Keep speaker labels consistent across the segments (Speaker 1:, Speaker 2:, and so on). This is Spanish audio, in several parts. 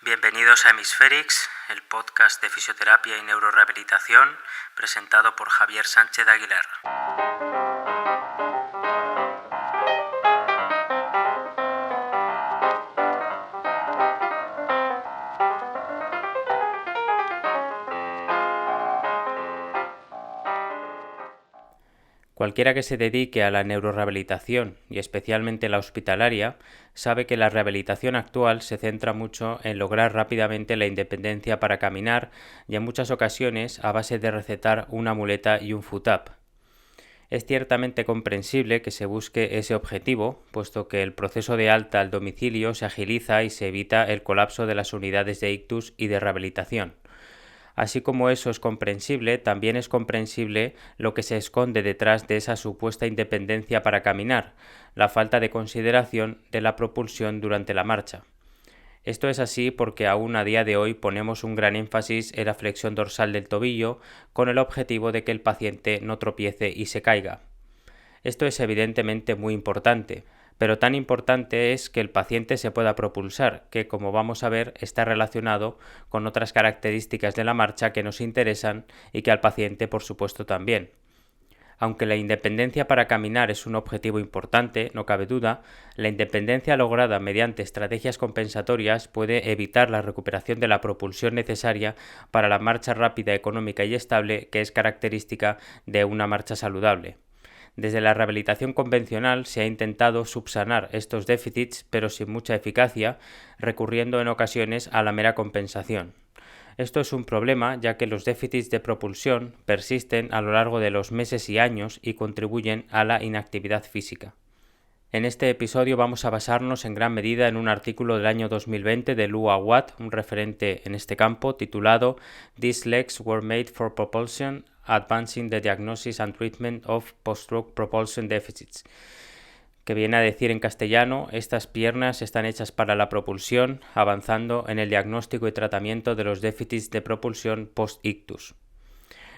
Speaker 1: Bienvenidos a Hemisférix, el podcast de fisioterapia y neurorehabilitación, presentado por Javier Sánchez Aguilar. Cualquiera que se dedique a la neurorehabilitación y especialmente la hospitalaria sabe que la rehabilitación actual se centra mucho en lograr rápidamente la independencia para caminar y en muchas ocasiones a base de recetar una muleta y un foot-up. Es ciertamente comprensible que se busque ese objetivo, puesto que el proceso de alta al domicilio se agiliza y se evita el colapso de las unidades de ictus y de rehabilitación. Así como eso es comprensible, también es comprensible lo que se esconde detrás de esa supuesta independencia para caminar, la falta de consideración de la propulsión durante la marcha. Esto es así porque aún a día de hoy ponemos un gran énfasis en la flexión dorsal del tobillo con el objetivo de que el paciente no tropiece y se caiga. Esto es evidentemente muy importante, pero tan importante es que el paciente se pueda propulsar, que como vamos a ver está relacionado con otras características de la marcha que nos interesan y que al paciente por supuesto también. Aunque la independencia para caminar es un objetivo importante, no cabe duda, la independencia lograda mediante estrategias compensatorias puede evitar la recuperación de la propulsión necesaria para la marcha rápida, económica y estable que es característica de una marcha saludable. Desde la rehabilitación convencional se ha intentado subsanar estos déficits, pero sin mucha eficacia, recurriendo en ocasiones a la mera compensación. Esto es un problema ya que los déficits de propulsión persisten a lo largo de los meses y años y contribuyen a la inactividad física. En este episodio vamos a basarnos en gran medida en un artículo del año 2020 de Lou Awad, un referente en este campo, titulado "These legs were made for propulsion, Advancing the Diagnosis and Treatment of Post-Stroke Propulsion Deficits", que viene a decir en castellano: estas piernas están hechas para la propulsión, avanzando en el diagnóstico y tratamiento de los déficits de propulsión post-ictus.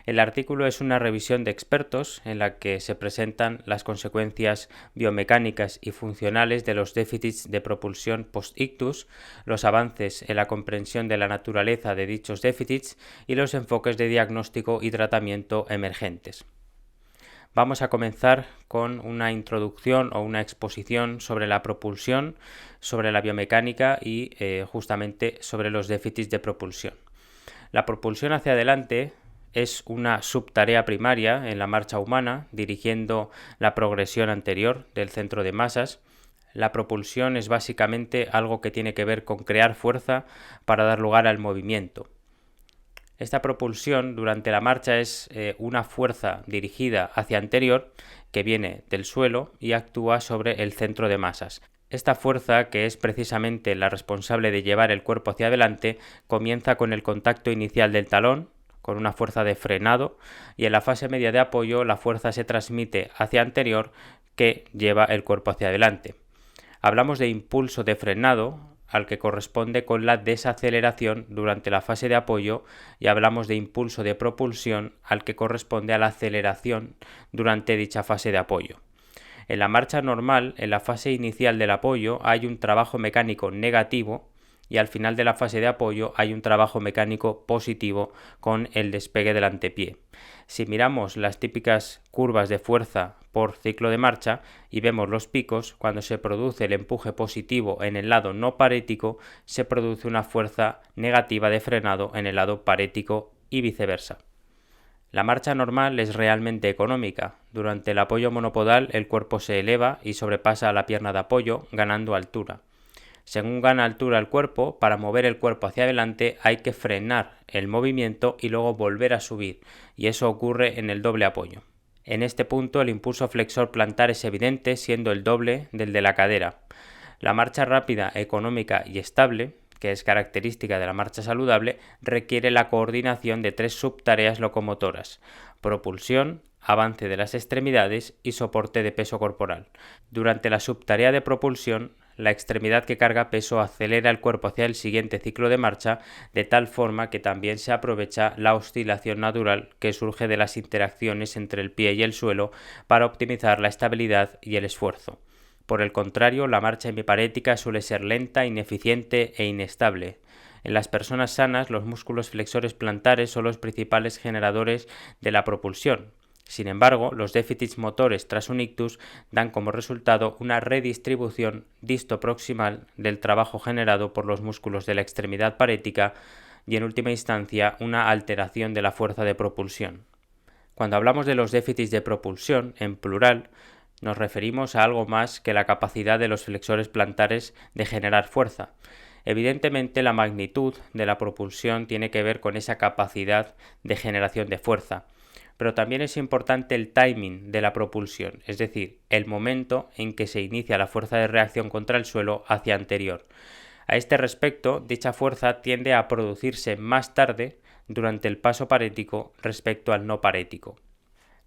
Speaker 1: El artículo es una revisión de expertos en la que se presentan las consecuencias biomecánicas y funcionales de los déficits de propulsión post-ictus, los avances en la comprensión de la naturaleza de dichos déficits y los enfoques de diagnóstico y tratamiento emergentes. Vamos a comenzar con una introducción o una exposición sobre la propulsión, sobre la biomecánica y justamente sobre los déficits de propulsión. La propulsión hacia adelante es una subtarea primaria en la marcha humana, dirigiendo la progresión anterior del centro de masas. La propulsión es básicamente algo que tiene que ver con crear fuerza para dar lugar al movimiento. Esta propulsión durante la marcha es una fuerza dirigida hacia anterior que viene del suelo y actúa sobre el centro de masas. Esta fuerza, que es precisamente la responsable de llevar el cuerpo hacia adelante, comienza con el contacto inicial del talón, con una fuerza de frenado, y en la fase media de apoyo la fuerza se transmite hacia anterior que lleva el cuerpo hacia adelante. Hablamos de impulso de frenado, al que corresponde con la desaceleración durante la fase de apoyo, y hablamos de impulso de propulsión, al que corresponde a la aceleración durante dicha fase de apoyo. En la marcha normal, en la fase inicial del apoyo, hay un trabajo mecánico negativo, y al final de la fase de apoyo hay un trabajo mecánico positivo con el despegue del antepié. Si miramos las típicas curvas de fuerza por ciclo de marcha y vemos los picos, cuando se produce el empuje positivo en el lado no parético, se produce una fuerza negativa de frenado en el lado parético y viceversa. La marcha normal es realmente económica. Durante el apoyo monopodal el cuerpo se eleva y sobrepasa a la pierna de apoyo, ganando altura. Según gana altura el cuerpo, para mover el cuerpo hacia adelante hay que frenar el movimiento y luego volver a subir, y eso ocurre en el doble apoyo. En este punto el impulso flexor plantar es evidente, siendo el doble del de la cadera. La marcha rápida, económica y estable, que es característica de la marcha saludable, requiere la coordinación de tres subtareas locomotoras: propulsión, avance de las extremidades y soporte de peso corporal. Durante la subtarea de propulsión, la extremidad que carga peso acelera el cuerpo hacia el siguiente ciclo de marcha, de tal forma que también se aprovecha la oscilación natural que surge de las interacciones entre el pie y el suelo para optimizar la estabilidad y el esfuerzo. Por el contrario, la marcha hemiparética suele ser lenta, ineficiente e inestable. En las personas sanas, los músculos flexores plantares son los principales generadores de la propulsión. Sin embargo, los déficits motores tras un ictus dan como resultado una redistribución distoproximal del trabajo generado por los músculos de la extremidad parética y, en última instancia, una alteración de la fuerza de propulsión. Cuando hablamos de los déficits de propulsión, en plural, nos referimos a algo más que la capacidad de los flexores plantares de generar fuerza. Evidentemente, la magnitud de la propulsión tiene que ver con esa capacidad de generación de fuerza, pero también es importante el timing de la propulsión, es decir, el momento en que se inicia la fuerza de reacción contra el suelo hacia anterior. A este respecto, dicha fuerza tiende a producirse más tarde durante el paso parético respecto al no parético.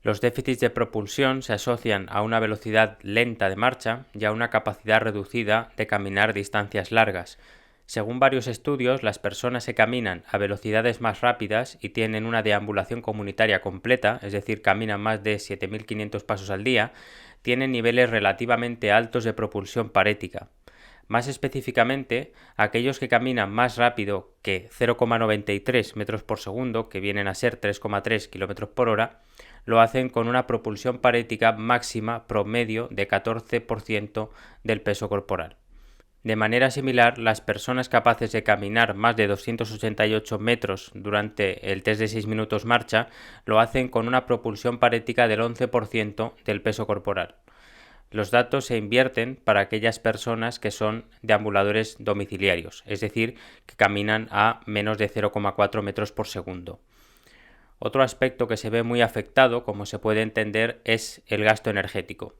Speaker 1: Los déficits de propulsión se asocian a una velocidad lenta de marcha y a una capacidad reducida de caminar distancias largas. Según varios estudios, las personas que caminan a velocidades más rápidas y tienen una deambulación comunitaria completa, es decir, caminan más de 7.500 pasos al día, tienen niveles relativamente altos de propulsión parética. Más específicamente, aquellos que caminan más rápido que 0,93 metros por segundo, que vienen a ser 3,3 km por hora, lo hacen con una propulsión parética máxima promedio de 14% del peso corporal. De manera similar, las personas capaces de caminar más de 288 metros durante el test de 6 minutos marcha lo hacen con una propulsión parética del 11% del peso corporal. Los datos se invierten para aquellas personas que son deambuladores domiciliarios, es decir, que caminan a menos de 0,4 metros por segundo. Otro aspecto que se ve muy afectado, como se puede entender, es el gasto energético.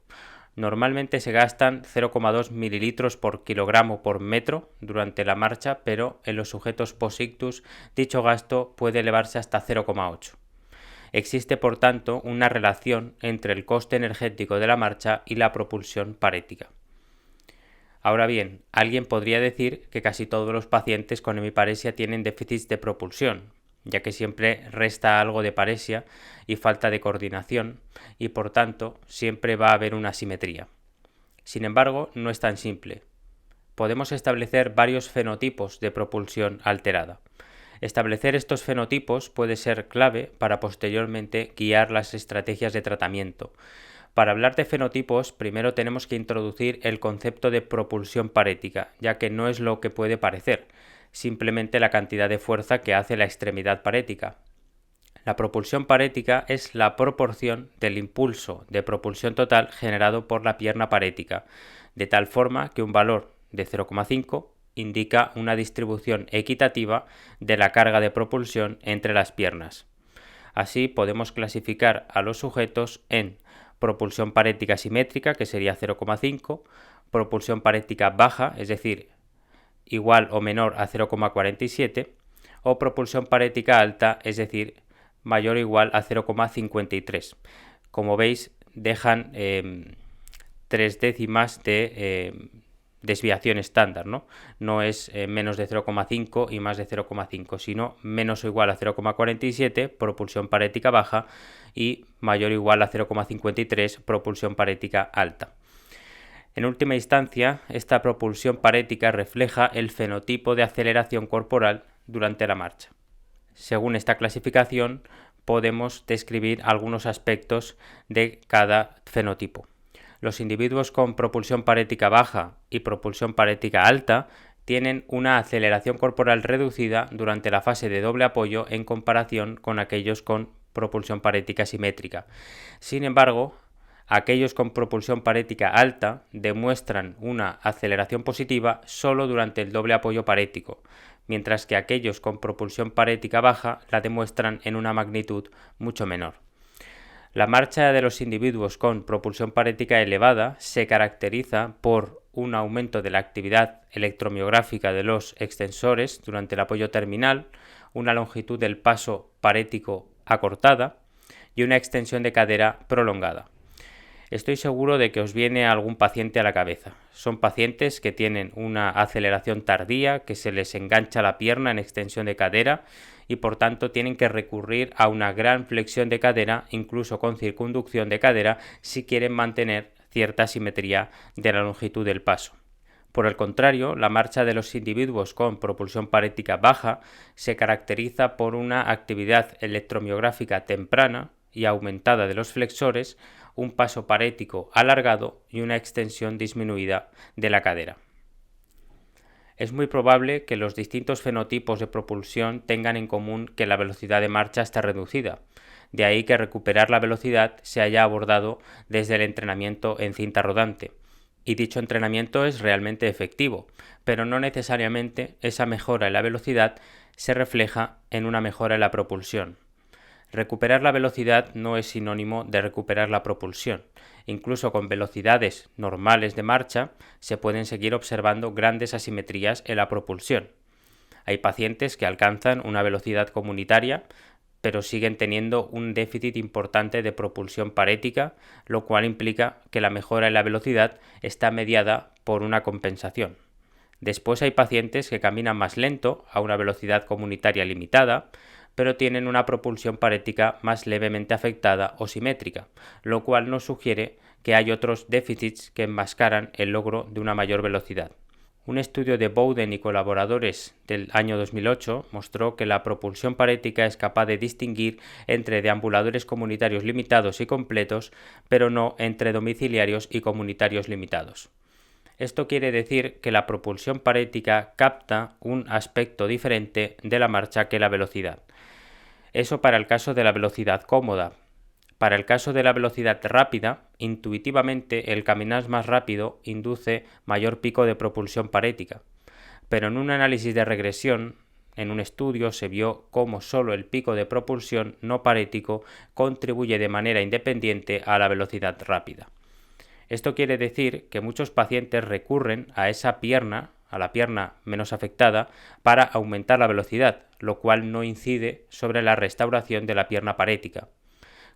Speaker 1: Normalmente se gastan 0,2 mililitros por kilogramo por metro durante la marcha, pero en los sujetos post-ictus dicho gasto puede elevarse hasta 0,8. Existe, por tanto, una relación entre el coste energético de la marcha y la propulsión parética. Ahora bien, alguien podría decir que casi todos los pacientes con hemiparesia tienen déficits de propulsión, ya que siempre resta algo de paresia y falta de coordinación, y por tanto siempre va a haber una asimetría. Sin embargo, no es tan simple. Podemos establecer varios fenotipos de propulsión alterada. Establecer estos fenotipos puede ser clave para posteriormente guiar las estrategias de tratamiento. Para hablar de fenotipos, primero tenemos que introducir el concepto de propulsión parética, ya que no es lo que puede parecer, simplemente la cantidad de fuerza que hace la extremidad parética. La propulsión parética es la proporción del impulso de propulsión total generado por la pierna parética, de tal forma que un valor de 0,5 indica una distribución equitativa de la carga de propulsión entre las piernas. Así podemos clasificar a los sujetos en propulsión parética simétrica, que sería 0,5, propulsión parética baja, es decir, igual o menor a 0,47, o propulsión parética alta, es decir, mayor o igual a 0,53. Como veis, dejan 3 décimas de desviación estándar, ¿no? No es menos de 0,5 y más de 0,5, sino menos o igual a 0,47, propulsión parética baja, y mayor o igual a 0,53, propulsión parética alta. En última instancia, esta propulsión parética refleja el fenotipo de aceleración corporal durante la marcha. Según esta clasificación, podemos describir algunos aspectos de cada fenotipo. Los individuos con propulsión parética baja y propulsión parética alta tienen una aceleración corporal reducida durante la fase de doble apoyo en comparación con aquellos con propulsión parética simétrica. Sin embargo, aquellos con propulsión parética alta demuestran una aceleración positiva solo durante el doble apoyo parético, mientras que aquellos con propulsión parética baja la demuestran en una magnitud mucho menor. La marcha de los individuos con propulsión parética elevada se caracteriza por un aumento de la actividad electromiográfica de los extensores durante el apoyo terminal, una longitud del paso parético acortada y una extensión de cadera prolongada. Estoy seguro de que os viene algún paciente a la cabeza. Son pacientes que tienen una aceleración tardía, que se les engancha la pierna en extensión de cadera y por tanto tienen que recurrir a una gran flexión de cadera, incluso con circunducción de cadera, si quieren mantener cierta simetría de la longitud del paso. Por el contrario, la marcha de los individuos con propulsión parética baja se caracteriza por una actividad electromiográfica temprana y aumentada de los flexores, un paso parético alargado y una extensión disminuida de la cadera. Es muy probable que los distintos fenotipos de propulsión tengan en común que la velocidad de marcha está reducida. De ahí que recuperar la velocidad se haya abordado desde el entrenamiento en cinta rodante. Y dicho entrenamiento es realmente efectivo, pero no necesariamente esa mejora en la velocidad se refleja en una mejora en la propulsión. Recuperar la velocidad no es sinónimo de recuperar la propulsión. Incluso con velocidades normales de marcha se pueden seguir observando grandes asimetrías en la propulsión. Hay pacientes que alcanzan una velocidad comunitaria, pero siguen teniendo un déficit importante de propulsión parética, lo cual implica que la mejora en la velocidad está mediada por una compensación. Después hay pacientes que caminan más lento a una velocidad comunitaria limitada, pero tienen una propulsión parética más levemente afectada o simétrica, lo cual nos sugiere que hay otros déficits que enmascaran el logro de una mayor velocidad. Un estudio de Bowden y colaboradores del año 2008 mostró que la propulsión parética es capaz de distinguir entre deambuladores comunitarios limitados y completos, pero no entre domiciliarios y comunitarios limitados. Esto quiere decir que la propulsión parética capta un aspecto diferente de la marcha que la velocidad. Eso para el caso de la velocidad cómoda. Para el caso de la velocidad rápida, intuitivamente el caminar más rápido induce mayor pico de propulsión parética, pero en un análisis de regresión, en un estudio se vio cómo solo el pico de propulsión no parético contribuye de manera independiente a la velocidad rápida. Esto quiere decir que muchos pacientes recurren a esa pierna, a la pierna menos afectada, para aumentar la velocidad, lo cual no incide sobre la restauración de la pierna parética.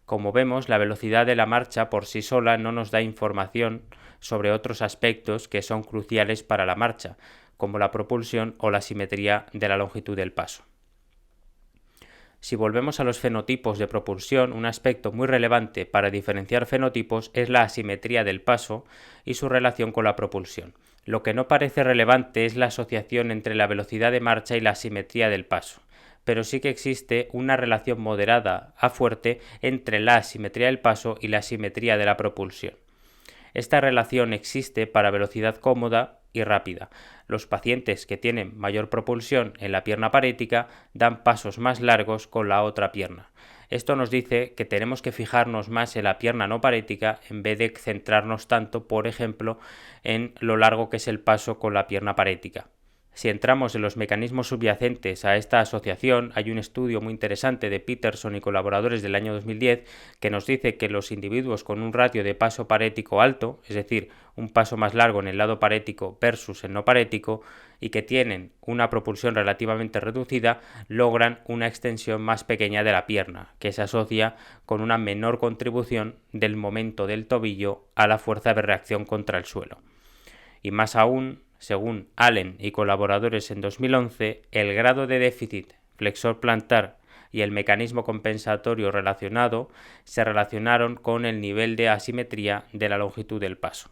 Speaker 1: Como vemos, la velocidad de la marcha por sí sola no nos da información sobre otros aspectos que son cruciales para la marcha, como la propulsión o la simetría de la longitud del paso. Si volvemos a los fenotipos de propulsión, un aspecto muy relevante para diferenciar fenotipos es la asimetría del paso y su relación con la propulsión. Lo que no parece relevante es la asociación entre la velocidad de marcha y la asimetría del paso, pero sí que existe una relación moderada a fuerte entre la asimetría del paso y la asimetría de la propulsión. Esta relación existe para velocidad cómoda y rápida. Los pacientes que tienen mayor propulsión en la pierna parética dan pasos más largos con la otra pierna. Esto nos dice que tenemos que fijarnos más en la pierna no parética en vez de centrarnos tanto, por ejemplo, en lo largo que es el paso con la pierna parética. Si entramos en los mecanismos subyacentes a esta asociación, hay un estudio muy interesante de Peterson y colaboradores del año 2010 que nos dice que los individuos con un ratio de paso parético alto, es decir, un paso más largo en el lado parético versus el no parético, y que tienen una propulsión relativamente reducida, logran una extensión más pequeña de la pierna, que se asocia con una menor contribución del momento del tobillo a la fuerza de reacción contra el suelo. Y más aún, según Allen y colaboradores en 2011, el grado de déficit flexor plantar y el mecanismo compensatorio relacionado se relacionaron con el nivel de asimetría de la longitud del paso.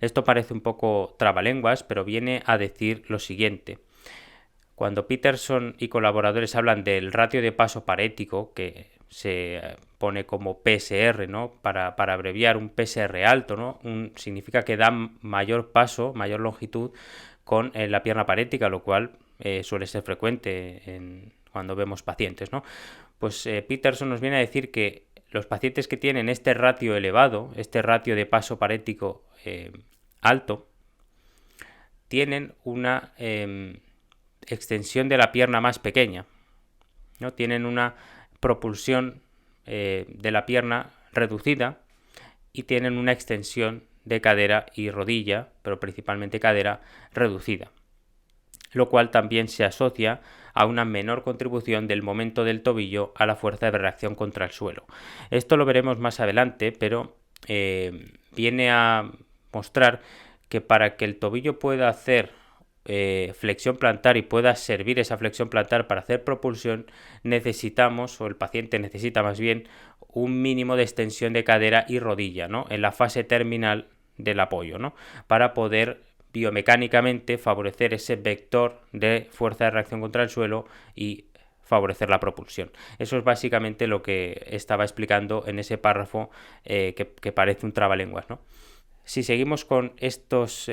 Speaker 1: Esto parece un poco trabalenguas, pero viene a decir lo siguiente. Cuando Peterson y colaboradores hablan del ratio de paso parético, que se pone como PSR, ¿no? Para abreviar, un PSR alto, ¿no? Significa que da mayor paso, mayor longitud con la pierna parética, lo cual suele ser frecuente cuando vemos pacientes, ¿no? Pues Peterson nos viene a decir que los pacientes que tienen este ratio elevado, este ratio de paso parético alto, tienen una extensión de la pierna más pequeña, ¿no? Tienen una propulsión de la pierna reducida y tienen una extensión de cadera y rodilla, pero principalmente cadera, reducida, lo cual también se asocia a una menor contribución del momento del tobillo a la fuerza de reacción contra el suelo. Esto lo veremos más adelante, pero viene a mostrar que para que el tobillo pueda hacer flexión plantar y pueda servir esa flexión plantar para hacer propulsión, necesitamos, o el paciente necesita más bien, un mínimo de extensión de cadera y rodilla, ¿no? En la fase terminal del apoyo, ¿no? Para poder biomecánicamente favorecer ese vector de fuerza de reacción contra el suelo y favorecer la propulsión. Eso es básicamente lo que estaba explicando en ese párrafo que parece un trabalenguas, ¿no? Si seguimos con estos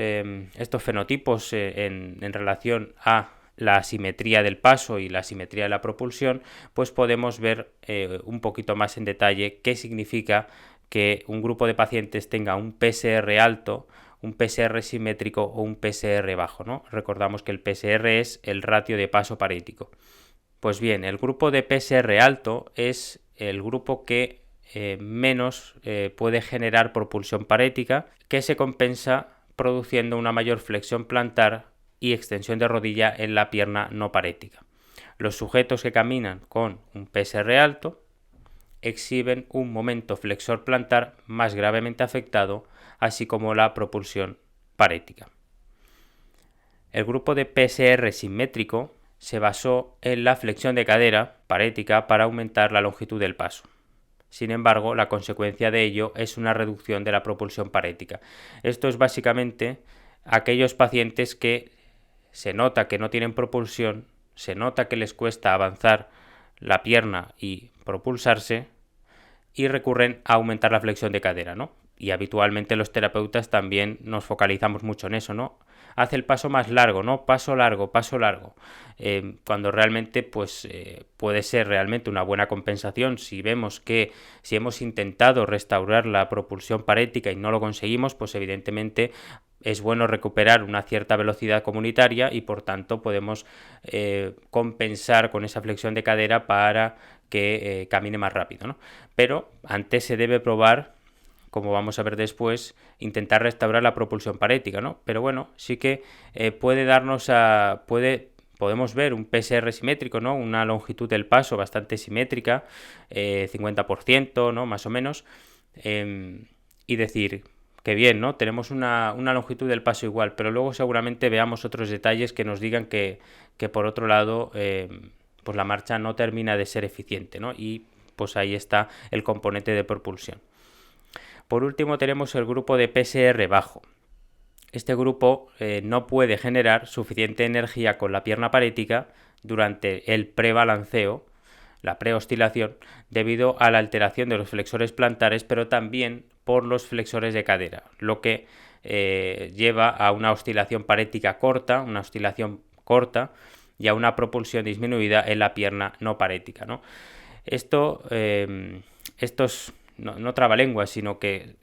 Speaker 1: fenotipos en relación a la asimetría del paso y la asimetría de la propulsión, pues podemos ver un poquito más en detalle qué significa que un grupo de pacientes tenga un PSR alto, un PSR simétrico o un PSR bajo, ¿no? Recordamos que el PSR es el ratio de paso parético. Pues bien, el grupo de PSR alto es el grupo que menos puede generar propulsión parética, que se compensa produciendo una mayor flexión plantar y extensión de rodilla en la pierna no parética. Los sujetos que caminan con un PSR alto exhiben un momento flexor plantar más gravemente afectado, así como la propulsión parética. El grupo de PSR simétrico se basó en la flexión de cadera parética para aumentar la longitud del paso. Sin embargo, la consecuencia de ello es una reducción de la propulsión parética. Esto es básicamente aquellos pacientes que se nota que no tienen propulsión, se nota que les cuesta avanzar la pierna y propulsarse y recurren a aumentar la flexión de cadera, ¿no? Y habitualmente los terapeutas también nos focalizamos mucho en eso, ¿no? Hace el paso más largo, ¿no? Paso largo, cuando realmente pues puede ser realmente una buena compensación. Si vemos que si hemos intentado restaurar la propulsión parética y no lo conseguimos, pues evidentemente es bueno recuperar una cierta velocidad comunitaria y por tanto podemos compensar con esa flexión de cadera para que camine más rápido, ¿no? Pero antes se debe probar, como vamos a ver después, intentar restaurar la propulsión parética, ¿no? Pero bueno, sí que podemos ver un PSR simétrico, ¿no? Una longitud del paso bastante simétrica, 50%, ¿no? Más o menos, y decir que bien, ¿no? Tenemos una longitud del paso igual, pero luego seguramente veamos otros detalles que nos digan que por otro lado, pues la marcha no termina de ser eficiente, ¿no? Y pues ahí está el componente de propulsión. Por último tenemos el grupo de PSR bajo. Este grupo no puede generar suficiente energía con la pierna parética durante el prebalanceo, la preoscilación, debido a la alteración de los flexores plantares, pero también por los flexores de cadera, lo que lleva a una oscilación parética corta, y a una propulsión disminuida en la pierna no parética, ¿no? Esto es no trabalenguas, sino que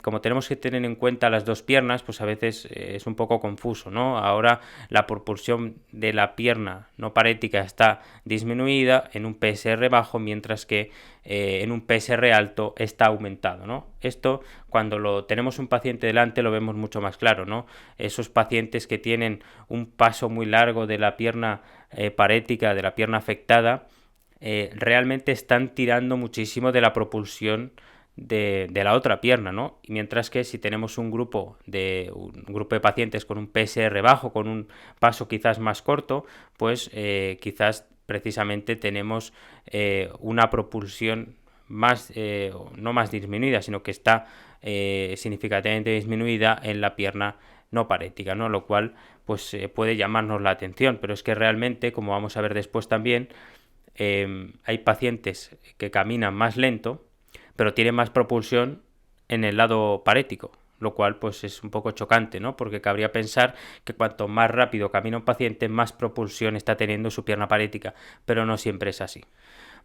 Speaker 1: como tenemos que tener en cuenta las dos piernas, pues a veces es un poco confuso, ¿no? Ahora la propulsión de la pierna no parética está disminuida en un PSR bajo, mientras que en un PSR alto está aumentado, ¿no? Esto, cuando tenemos un paciente delante, lo vemos mucho más claro, ¿no? Esos pacientes que tienen un paso muy largo de la pierna parética, de la pierna afectada, realmente están tirando muchísimo de la propulsión de la otra pierna, ¿no? Mientras que si tenemos un grupo de pacientes con un PSR bajo, con un paso quizás más corto, pues quizás precisamente tenemos una propulsión más, no más disminuida, sino que está significativamente disminuida en la pierna no parética, ¿no? Lo cual pues puede llamarnos la atención, pero es que realmente, como vamos a ver después también, hay pacientes que caminan más lento, pero tienen más propulsión en el lado parético, lo cual pues es un poco chocante, ¿no? Porque cabría pensar que cuanto más rápido camina un paciente, más propulsión está teniendo su pierna parética, pero no siempre es así.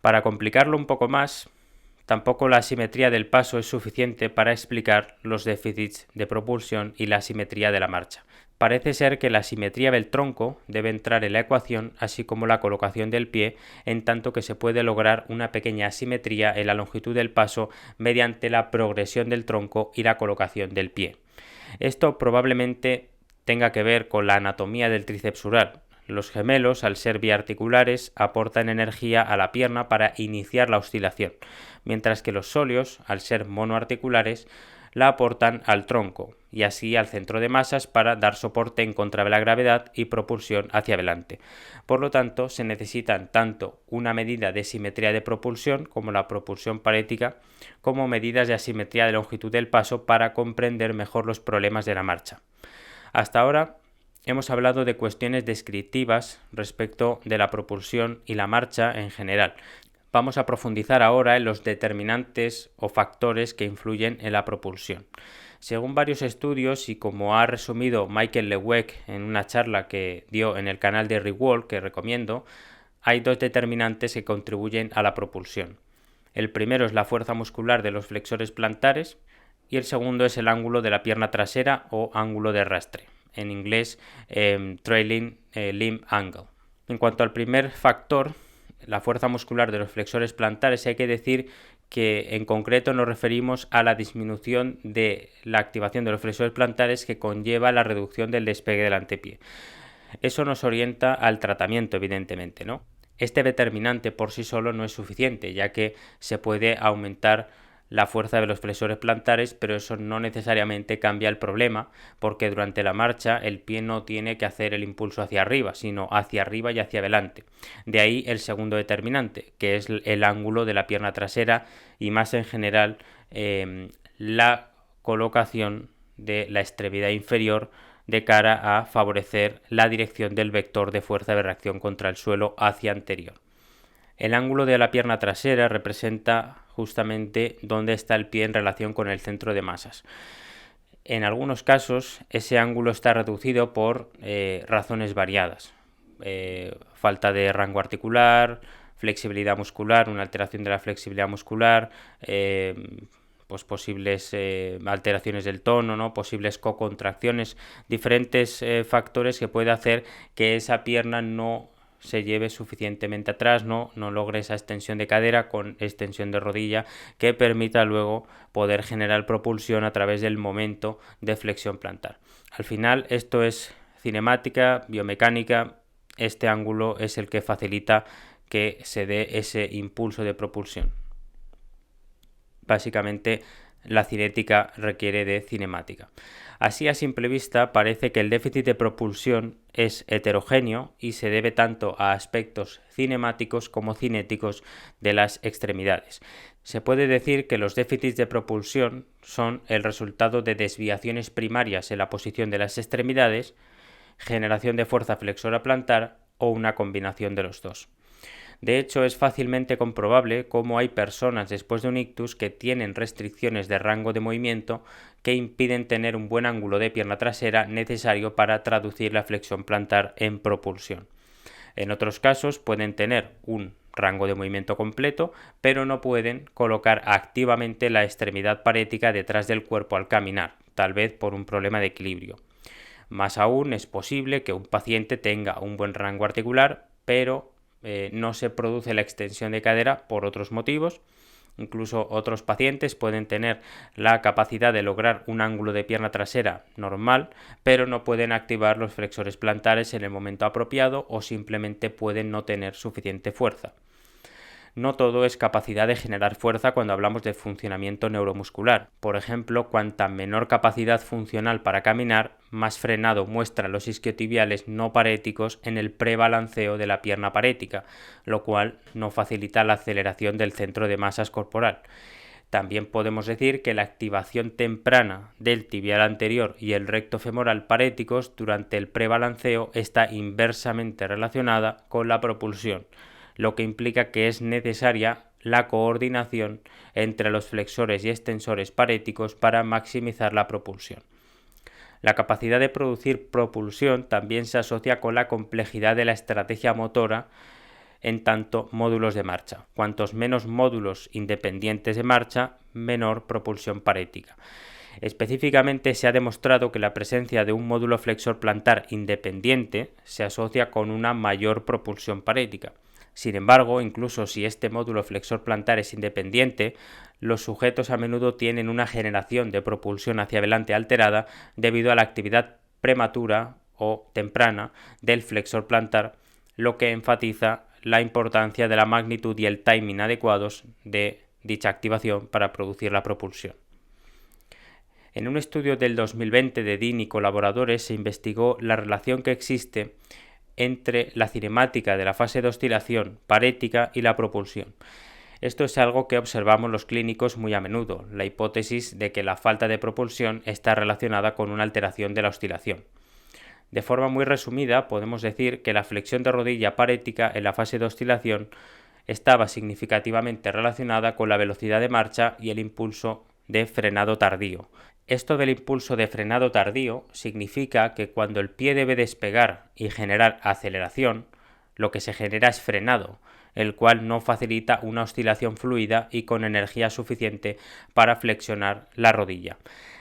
Speaker 1: Para complicarlo un poco más, tampoco la asimetría del paso es suficiente para explicar los déficits de propulsión y la asimetría de la marcha. Parece ser que la simetría del tronco debe entrar en la ecuación, así como la colocación del pie, en tanto que se puede lograr una pequeña asimetría en la longitud del paso mediante la progresión del tronco y la colocación del pie. Esto probablemente tenga que ver con la anatomía del tríceps ural. Los gemelos, al ser biarticulares, aportan energía a la pierna para iniciar la oscilación, mientras que los sóleos, al ser monoarticulares, la aportan al tronco y así al centro de masas para dar soporte en contra de la gravedad y propulsión hacia adelante. Por lo tanto, se necesitan tanto una medida de simetría de propulsión como la propulsión parética, como medidas de asimetría de longitud del paso para comprender mejor los problemas de la marcha. Hasta ahora hemos hablado de cuestiones descriptivas respecto de la propulsión y la marcha en general. Vamos a profundizar ahora en los determinantes o factores que influyen en la propulsión. Según varios estudios y como ha resumido Michael Leweck en una charla que dio en el canal de Rework que recomiendo, hay dos determinantes que contribuyen a la propulsión. El primero es la fuerza muscular de los flexores plantares y el segundo es el ángulo de la pierna trasera o ángulo de arrastre, en inglés trailing limb angle. En cuanto al primer factor, la fuerza muscular de los flexores plantares, hay que decir que en concreto nos referimos a la disminución de la activación de los flexores plantares que conlleva la reducción del despegue del antepié. Eso nos orienta al tratamiento, evidentemente, ¿no? Este determinante por sí solo no es suficiente, ya que se puede aumentar la fuerza de los flexores plantares, pero eso no necesariamente cambia el problema, porque durante la marcha el pie no tiene que hacer el impulso hacia arriba, sino hacia arriba y hacia adelante. De ahí el segundo determinante, que es el ángulo de la pierna trasera y más en general la colocación de la extremidad inferior de cara a favorecer la dirección del vector de fuerza de reacción contra el suelo hacia anterior. El ángulo de la pierna trasera representa justamente dónde está el pie en relación con el centro de masas. En algunos casos ese ángulo está reducido por razones variadas. Falta de rango articular, flexibilidad muscular, una alteración de la flexibilidad muscular, pues posibles alteraciones del tono, ¿no? Posibles cocontracciones, diferentes factores que puede hacer que esa pierna no se lleve suficientemente atrás, no logre esa extensión de cadera con extensión de rodilla que permita luego poder generar propulsión a través del momento de flexión plantar. Al final esto es cinemática, biomecánica, este ángulo es el que facilita que se dé ese impulso de propulsión. Básicamente la cinética requiere de cinemática. Así a simple vista parece que el déficit de propulsión es heterogéneo y se debe tanto a aspectos cinemáticos como cinéticos de las extremidades. Se puede decir que los déficits de propulsión son el resultado de desviaciones primarias en la posición de las extremidades, generación de fuerza flexora plantar o una combinación de los dos. De hecho, es fácilmente comprobable cómo hay personas después de un ictus que tienen restricciones de rango de movimiento que impiden tener un buen ángulo de pierna trasera necesario para traducir la flexión plantar en propulsión. En otros casos pueden tener un rango de movimiento completo, pero no pueden colocar activamente la extremidad parética detrás del cuerpo al caminar, tal vez por un problema de equilibrio. Más aún, es posible que un paciente tenga un buen rango articular, pero no se produce la extensión de cadera por otros motivos. Incluso otros pacientes pueden tener la capacidad de lograr un ángulo de pierna trasera normal, pero no pueden activar los flexores plantares en el momento apropiado o simplemente pueden no tener suficiente fuerza. No todo es capacidad de generar fuerza cuando hablamos de funcionamiento neuromuscular. Por ejemplo, cuanta menor capacidad funcional para caminar, más frenado muestran los isquiotibiales no paréticos en el prebalanceo de la pierna parética, lo cual no facilita la aceleración del centro de masas corporal. También podemos decir que la activación temprana del tibial anterior y el recto femoral paréticos durante el prebalanceo está inversamente relacionada con la propulsión, lo que implica que es necesaria la coordinación entre los flexores y extensores paréticos para maximizar la propulsión. La capacidad de producir propulsión también se asocia con la complejidad de la estrategia motora en tanto módulos de marcha. Cuantos menos módulos independientes de marcha, menor propulsión parética. Específicamente se ha demostrado que la presencia de un módulo flexor plantar independiente se asocia con una mayor propulsión parética. Sin embargo, incluso si este módulo flexor plantar es independiente, los sujetos a menudo tienen una generación de propulsión hacia adelante alterada debido a la actividad prematura o temprana del flexor plantar, lo que enfatiza la importancia de la magnitud y el timing adecuados de dicha activación para producir la propulsión. En un estudio del 2020 de Dean y colaboradores se investigó la relación que existe entre la cinemática de la fase de oscilación parética y la propulsión. Esto es algo que observamos los clínicos muy a menudo, la hipótesis de que la falta de propulsión está relacionada con una alteración de la oscilación. De forma muy resumida, podemos decir que la flexión de rodilla parética en la fase de oscilación estaba significativamente relacionada con la velocidad de marcha y el impulso de frenado tardío. Esto del impulso de frenado tardío significa que cuando el pie debe despegar y generar aceleración, lo que se genera es frenado, el cual no facilita una oscilación fluida y con energía suficiente para flexionar la rodilla.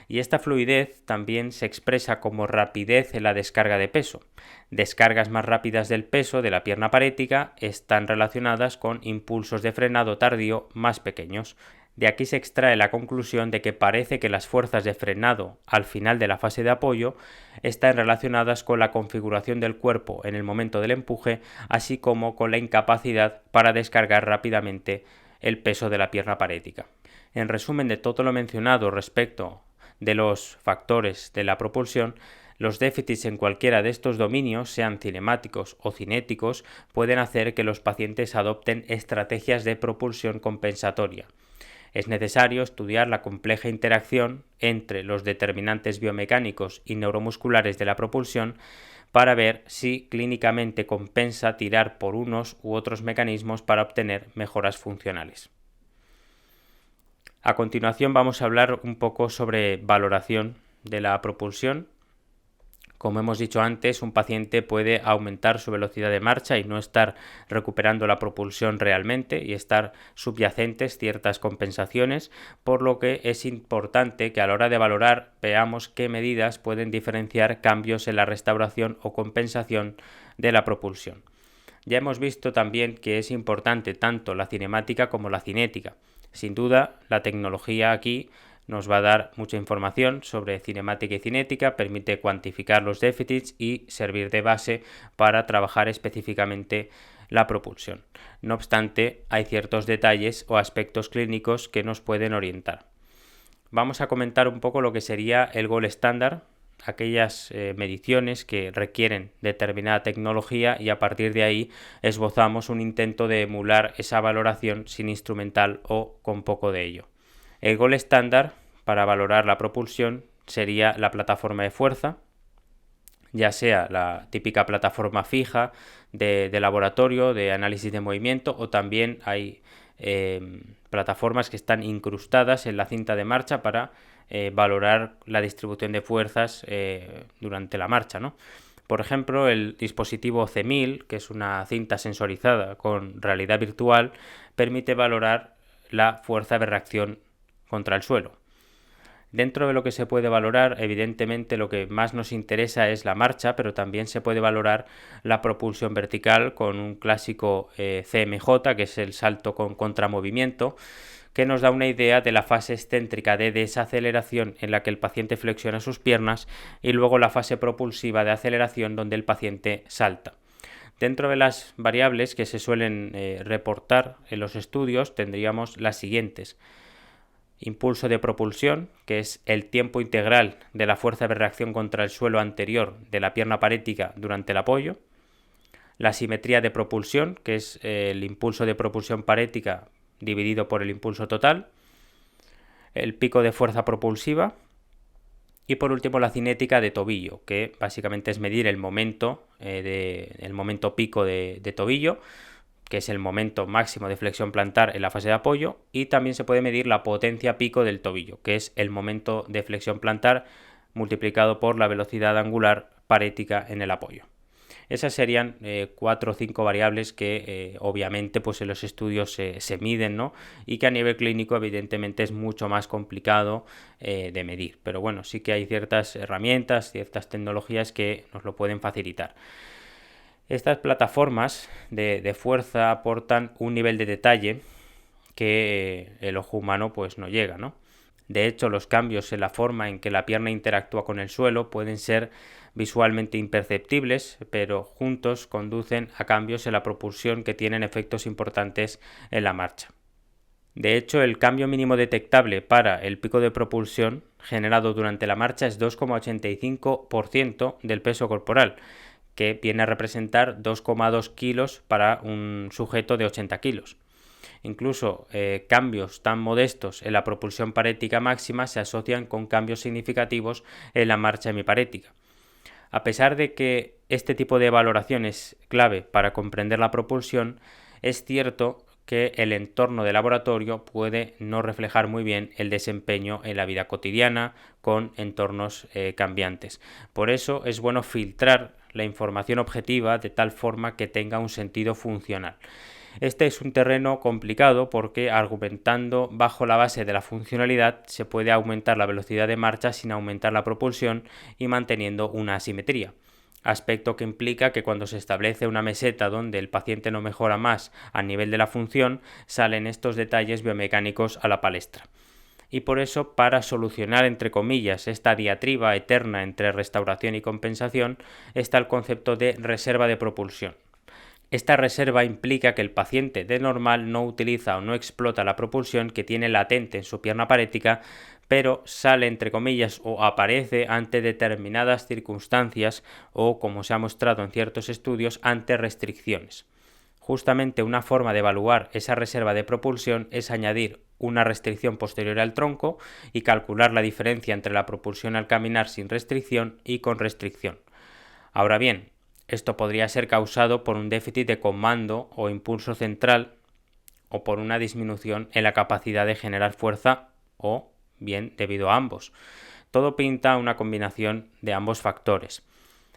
Speaker 1: Y esta fluidez también se expresa como rapidez en la descarga de peso. Descargas más rápidas del peso de la pierna parética están relacionadas con impulsos de frenado tardío más pequeños. De aquí se extrae la conclusión de que parece que las fuerzas de frenado al final de la fase de apoyo están relacionadas con la configuración del cuerpo en el momento del empuje, así como con la incapacidad para descargar rápidamente el peso de la pierna parética. En resumen de todo lo mencionado respecto de los factores de la propulsión, los déficits en cualquiera de estos dominios, sean cinemáticos o cinéticos, pueden hacer que los pacientes adopten estrategias de propulsión compensatoria. Es necesario estudiar la compleja interacción entre los determinantes biomecánicos y neuromusculares de la propulsión para ver si clínicamente compensa tirar por unos u otros mecanismos para obtener mejoras funcionales. A continuación vamos a hablar un poco sobre valoración de la propulsión. Como hemos dicho antes, un paciente puede aumentar su velocidad de marcha y no estar recuperando la propulsión realmente y estar subyacentes ciertas compensaciones, por lo que es importante que a la hora de valorar veamos qué medidas pueden diferenciar cambios en la restauración o compensación de la propulsión. Ya hemos visto también que es importante tanto la cinemática como la cinética. Sin duda, la tecnología aquí nos va a dar mucha información sobre cinemática y cinética, permite cuantificar los déficits y servir de base para trabajar específicamente la propulsión. No obstante, hay ciertos detalles o aspectos clínicos que nos pueden orientar. Vamos a comentar un poco lo que sería el gol estándar, aquellas mediciones que requieren determinada tecnología y a partir de ahí esbozamos un intento de emular esa valoración sin instrumental o con poco de ello. El gol estándar para valorar la propulsión sería la plataforma de fuerza, ya sea la típica plataforma fija de laboratorio, de análisis de movimiento, o también hay plataformas que están incrustadas en la cinta de marcha para valorar la distribución de fuerzas durante la marcha, ¿no? Por ejemplo, el dispositivo C1000, que es una cinta sensorizada con realidad virtual, permite valorar la fuerza de reacción contra el suelo. Dentro de lo que se puede valorar, evidentemente lo que más nos interesa es la marcha, pero también se puede valorar la propulsión vertical con un clásico CMJ, que es el salto con contramovimiento, que nos da una idea de la fase excéntrica de desaceleración en la que el paciente flexiona sus piernas y luego la fase propulsiva de aceleración donde el paciente salta. Dentro de las variables que se suelen reportar en los estudios tendríamos las siguientes. Impulso de propulsión, que es el tiempo integral de la fuerza de reacción contra el suelo anterior de la pierna parética durante el apoyo. La simetría de propulsión, que es el impulso de propulsión parética dividido por el impulso total. El pico de fuerza propulsiva. Y por último la cinética de tobillo, que básicamente es medir el momento, pico de tobillo, que es el momento máximo de flexión plantar en la fase de apoyo, y también se puede medir la potencia pico del tobillo, que es el momento de flexión plantar multiplicado por la velocidad angular parética en el apoyo. Esas serían 4 o 5 variables que obviamente pues en los estudios se miden, ¿no? Y que a nivel clínico evidentemente es mucho más complicado de medir. Pero bueno, sí que hay ciertas herramientas, ciertas tecnologías que nos lo pueden facilitar. Estas plataformas de fuerza aportan un nivel de detalle que el ojo humano pues no llega, ¿no? De hecho, los cambios en la forma en que la pierna interactúa con el suelo pueden ser visualmente imperceptibles, pero juntos conducen a cambios en la propulsión que tienen efectos importantes en la marcha. De hecho, el cambio mínimo detectable para el pico de propulsión generado durante la marcha es 2,85% del peso corporal, que viene a representar 2,2 kilos para un sujeto de 80 kilos. Incluso cambios tan modestos en la propulsión parética máxima se asocian con cambios significativos en la marcha hemiparética. A pesar de que este tipo de valoración es clave para comprender la propulsión, es cierto que el entorno de laboratorio puede no reflejar muy bien el desempeño en la vida cotidiana con entornos cambiantes. Por eso es bueno filtrar la información objetiva de tal forma que tenga un sentido funcional. Este es un terreno complicado porque, argumentando bajo la base de la funcionalidad, se puede aumentar la velocidad de marcha sin aumentar la propulsión y manteniendo una asimetría, aspecto que implica que cuando se establece una meseta donde el paciente no mejora más a nivel de la función, salen estos detalles biomecánicos a la palestra. Y por eso, para solucionar, entre comillas, esta diatriba eterna entre restauración y compensación, está el concepto de reserva de propulsión. Esta reserva implica que el paciente de normal no utiliza o no explota la propulsión que tiene latente en su pierna parética, pero sale, entre comillas, o aparece ante determinadas circunstancias o, como se ha mostrado en ciertos estudios, ante restricciones. Justamente una forma de evaluar esa reserva de propulsión es añadir una restricción posterior al tronco y calcular la diferencia entre la propulsión al caminar sin restricción y con restricción. Ahora bien, esto podría ser causado por un déficit de comando o impulso central o por una disminución en la capacidad de generar fuerza o bien debido a ambos. Todo pinta a una combinación de ambos factores.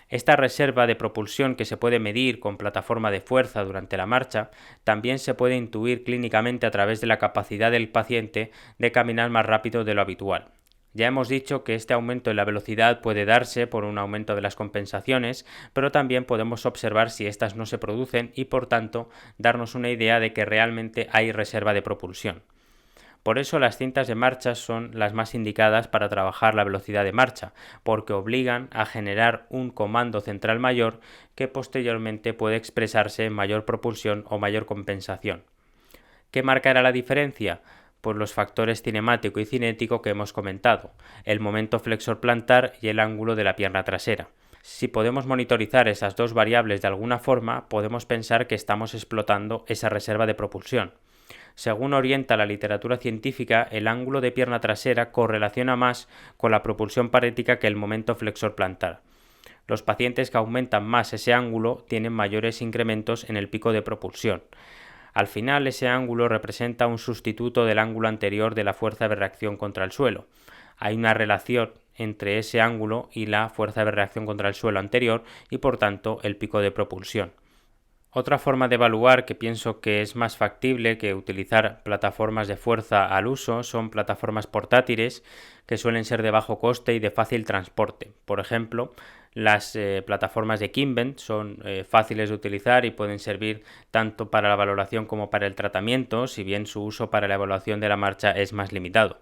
Speaker 1: Esta reserva de propulsión que se puede medir con plataforma de fuerza durante la marcha también se puede intuir clínicamente a través de la capacidad del paciente de caminar más rápido de lo habitual. Ya hemos dicho que este aumento en la velocidad puede darse por un aumento de las compensaciones, pero también podemos observar si éstas no se producen y, por tanto, darnos una idea de que realmente hay reserva de propulsión. Por eso las cintas de marcha son las más indicadas para trabajar la velocidad de marcha, porque obligan a generar un comando central mayor que posteriormente puede expresarse en mayor propulsión o mayor compensación. ¿Qué marcará la diferencia? Pues los factores cinemático y cinético que hemos comentado, el momento flexor plantar y el ángulo de la pierna trasera. Si podemos monitorizar esas dos variables de alguna forma, podemos pensar que estamos explotando esa reserva de propulsión. Según orienta la literatura científica, el ángulo de pierna trasera correlaciona más con la propulsión parética que el momento flexor plantar. Los pacientes que aumentan más ese ángulo tienen mayores incrementos en el pico de propulsión. Al final, ese ángulo representa un sustituto del ángulo anterior de la fuerza de reacción contra el suelo. Hay una relación entre ese ángulo y la fuerza de reacción contra el suelo anterior y, por tanto, el pico de propulsión. Otra forma de evaluar que pienso que es más factible que utilizar plataformas de fuerza al uso son plataformas portátiles que suelen ser de bajo coste y de fácil transporte. Por ejemplo, las plataformas de Kinbend son fáciles de utilizar y pueden servir tanto para la valoración como para el tratamiento, si bien su uso para la evaluación de la marcha es más limitado.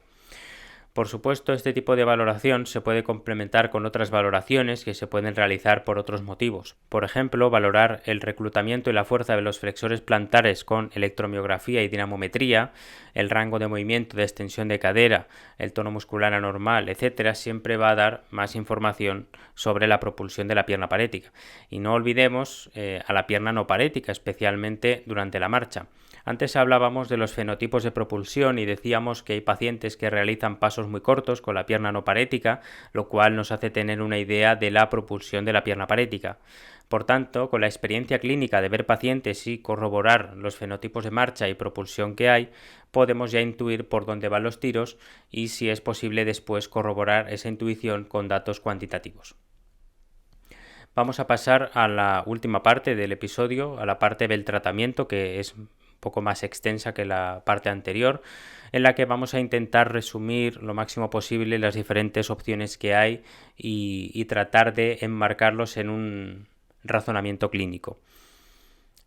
Speaker 1: Por supuesto, este tipo de valoración se puede complementar con otras valoraciones que se pueden realizar por otros motivos. Por ejemplo, valorar el reclutamiento y la fuerza de los flexores plantares con electromiografía y dinamometría, el rango de movimiento de extensión de cadera, el tono muscular anormal, etc., siempre va a dar más información sobre la propulsión de la pierna parética. Y no olvidemos a la pierna no parética, especialmente durante la marcha. Antes hablábamos de los fenotipos de propulsión y decíamos que hay pacientes que realizan pasos muy cortos con la pierna no parética, lo cual nos hace tener una idea de la propulsión de la pierna parética. Por tanto, con la experiencia clínica de ver pacientes y corroborar los fenotipos de marcha y propulsión que hay, podemos ya intuir por dónde van los tiros y, si es posible, después corroborar esa intuición con datos cuantitativos. Vamos a pasar a la última parte del episodio, a la parte del tratamiento, que es poco más extensa que la parte anterior, en la que vamos a intentar resumir lo máximo posible las diferentes opciones que hay y tratar de enmarcarlos en un razonamiento clínico.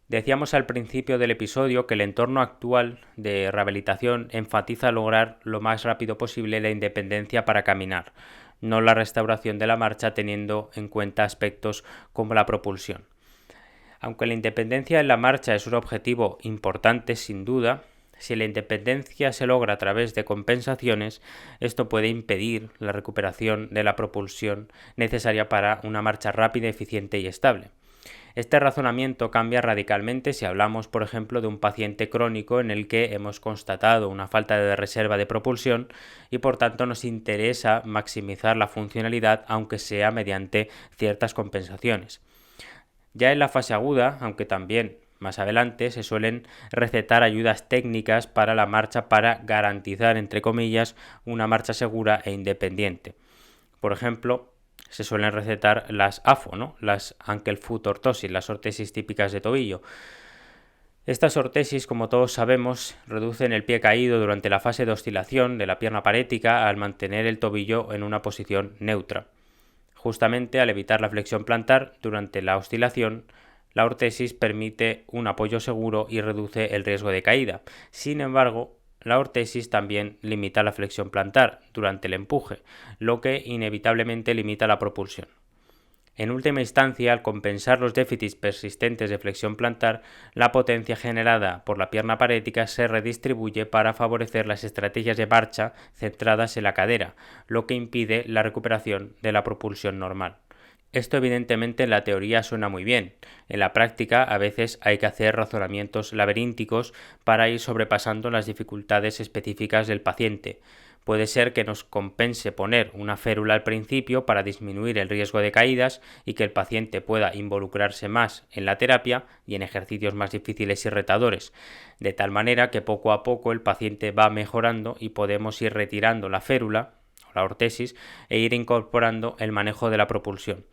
Speaker 1: Decíamos al principio del episodio que el entorno actual de rehabilitación enfatiza lograr lo más rápido posible la independencia para caminar, no la restauración de la marcha teniendo en cuenta aspectos como la propulsión. Aunque la independencia en la marcha es un objetivo importante sin duda, Si la independencia se logra a través de compensaciones, esto puede impedir la recuperación de la propulsión necesaria para una marcha rápida, eficiente y estable. Este razonamiento cambia radicalmente si hablamos, por ejemplo, de un paciente crónico en el que hemos constatado una falta de reserva de propulsión y por tanto nos interesa maximizar la funcionalidad aunque sea mediante ciertas compensaciones. Ya en la fase aguda, aunque también más adelante, se suelen recetar ayudas técnicas para la marcha para garantizar, entre comillas, una marcha segura e independiente. Por ejemplo, se suelen recetar las AFO, ¿no? Las Ankle Foot Orthosis, las ortesis típicas de tobillo. Estas ortesis, como todos sabemos, reducen el pie caído durante la fase de oscilación de la pierna parética al mantener el tobillo en una posición neutra. Justamente al evitar la flexión plantar durante la oscilación, la ortesis permite un apoyo seguro y reduce el riesgo de caída. Sin embargo, la ortesis también limita la flexión plantar durante el empuje, lo que inevitablemente limita la propulsión. En última instancia, al compensar los déficits persistentes de flexión plantar, la potencia generada por la pierna parética se redistribuye para favorecer las estrategias de marcha centradas en la cadera, lo que impide la recuperación de la propulsión normal. Esto evidentemente en la teoría suena muy bien. En la práctica a veces hay que hacer razonamientos laberínticos para ir sobrepasando las dificultades específicas del paciente. Puede ser que nos compense poner una férula al principio para disminuir el riesgo de caídas y que el paciente pueda involucrarse más en la terapia y en ejercicios más difíciles y retadores, de tal manera que poco a poco el paciente va mejorando y podemos ir retirando la férula o la ortesis e ir incorporando el manejo de la propulsión.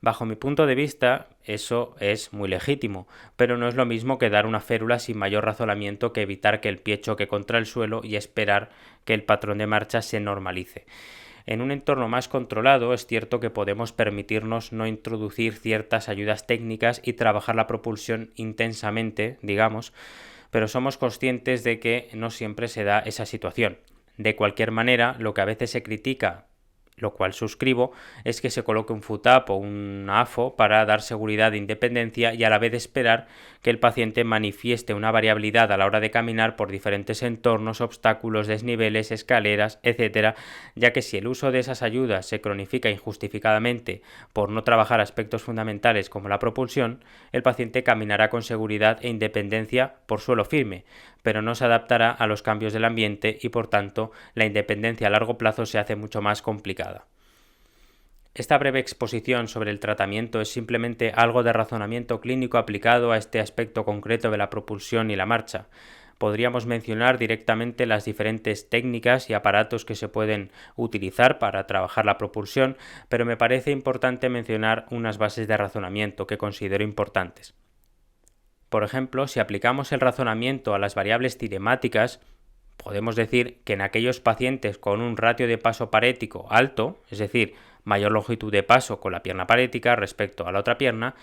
Speaker 1: Bajo mi punto de vista, eso es muy legítimo, pero no es lo mismo que dar una férula sin mayor razonamiento que evitar que el pie choque contra el suelo y esperar que el patrón de marcha se normalice. En un entorno más controlado es cierto que podemos permitirnos no introducir ciertas ayudas técnicas y trabajar la propulsión intensamente, digamos, pero somos conscientes de que no siempre se da esa situación. De cualquier manera, lo que a veces se critica, lo cual suscribo, es que se coloque un foot-up o un AFO para dar seguridad e independencia y a la vez esperar que el paciente manifieste una variabilidad a la hora de caminar por diferentes entornos, obstáculos, desniveles, escaleras, etc., ya que si el uso de esas ayudas se cronifica injustificadamente por no trabajar aspectos fundamentales como la propulsión, el paciente caminará con seguridad e independencia por suelo firme, pero no se adaptará a los cambios del ambiente y por tanto la independencia a largo plazo se hace mucho más complicada. Esta breve exposición sobre el tratamiento es simplemente algo de razonamiento clínico aplicado a este aspecto concreto de la propulsión y la marcha. Podríamos mencionar directamente las diferentes técnicas y aparatos que se pueden utilizar para trabajar la propulsión, pero me parece importante mencionar unas bases de razonamiento que considero importantes. Por ejemplo, si aplicamos el razonamiento a las variables cinemáticas, podemos decir que en aquellos pacientes con un ratio de paso parético alto, es decir, mayor longitud de paso con la pierna parética respecto a la otra pierna,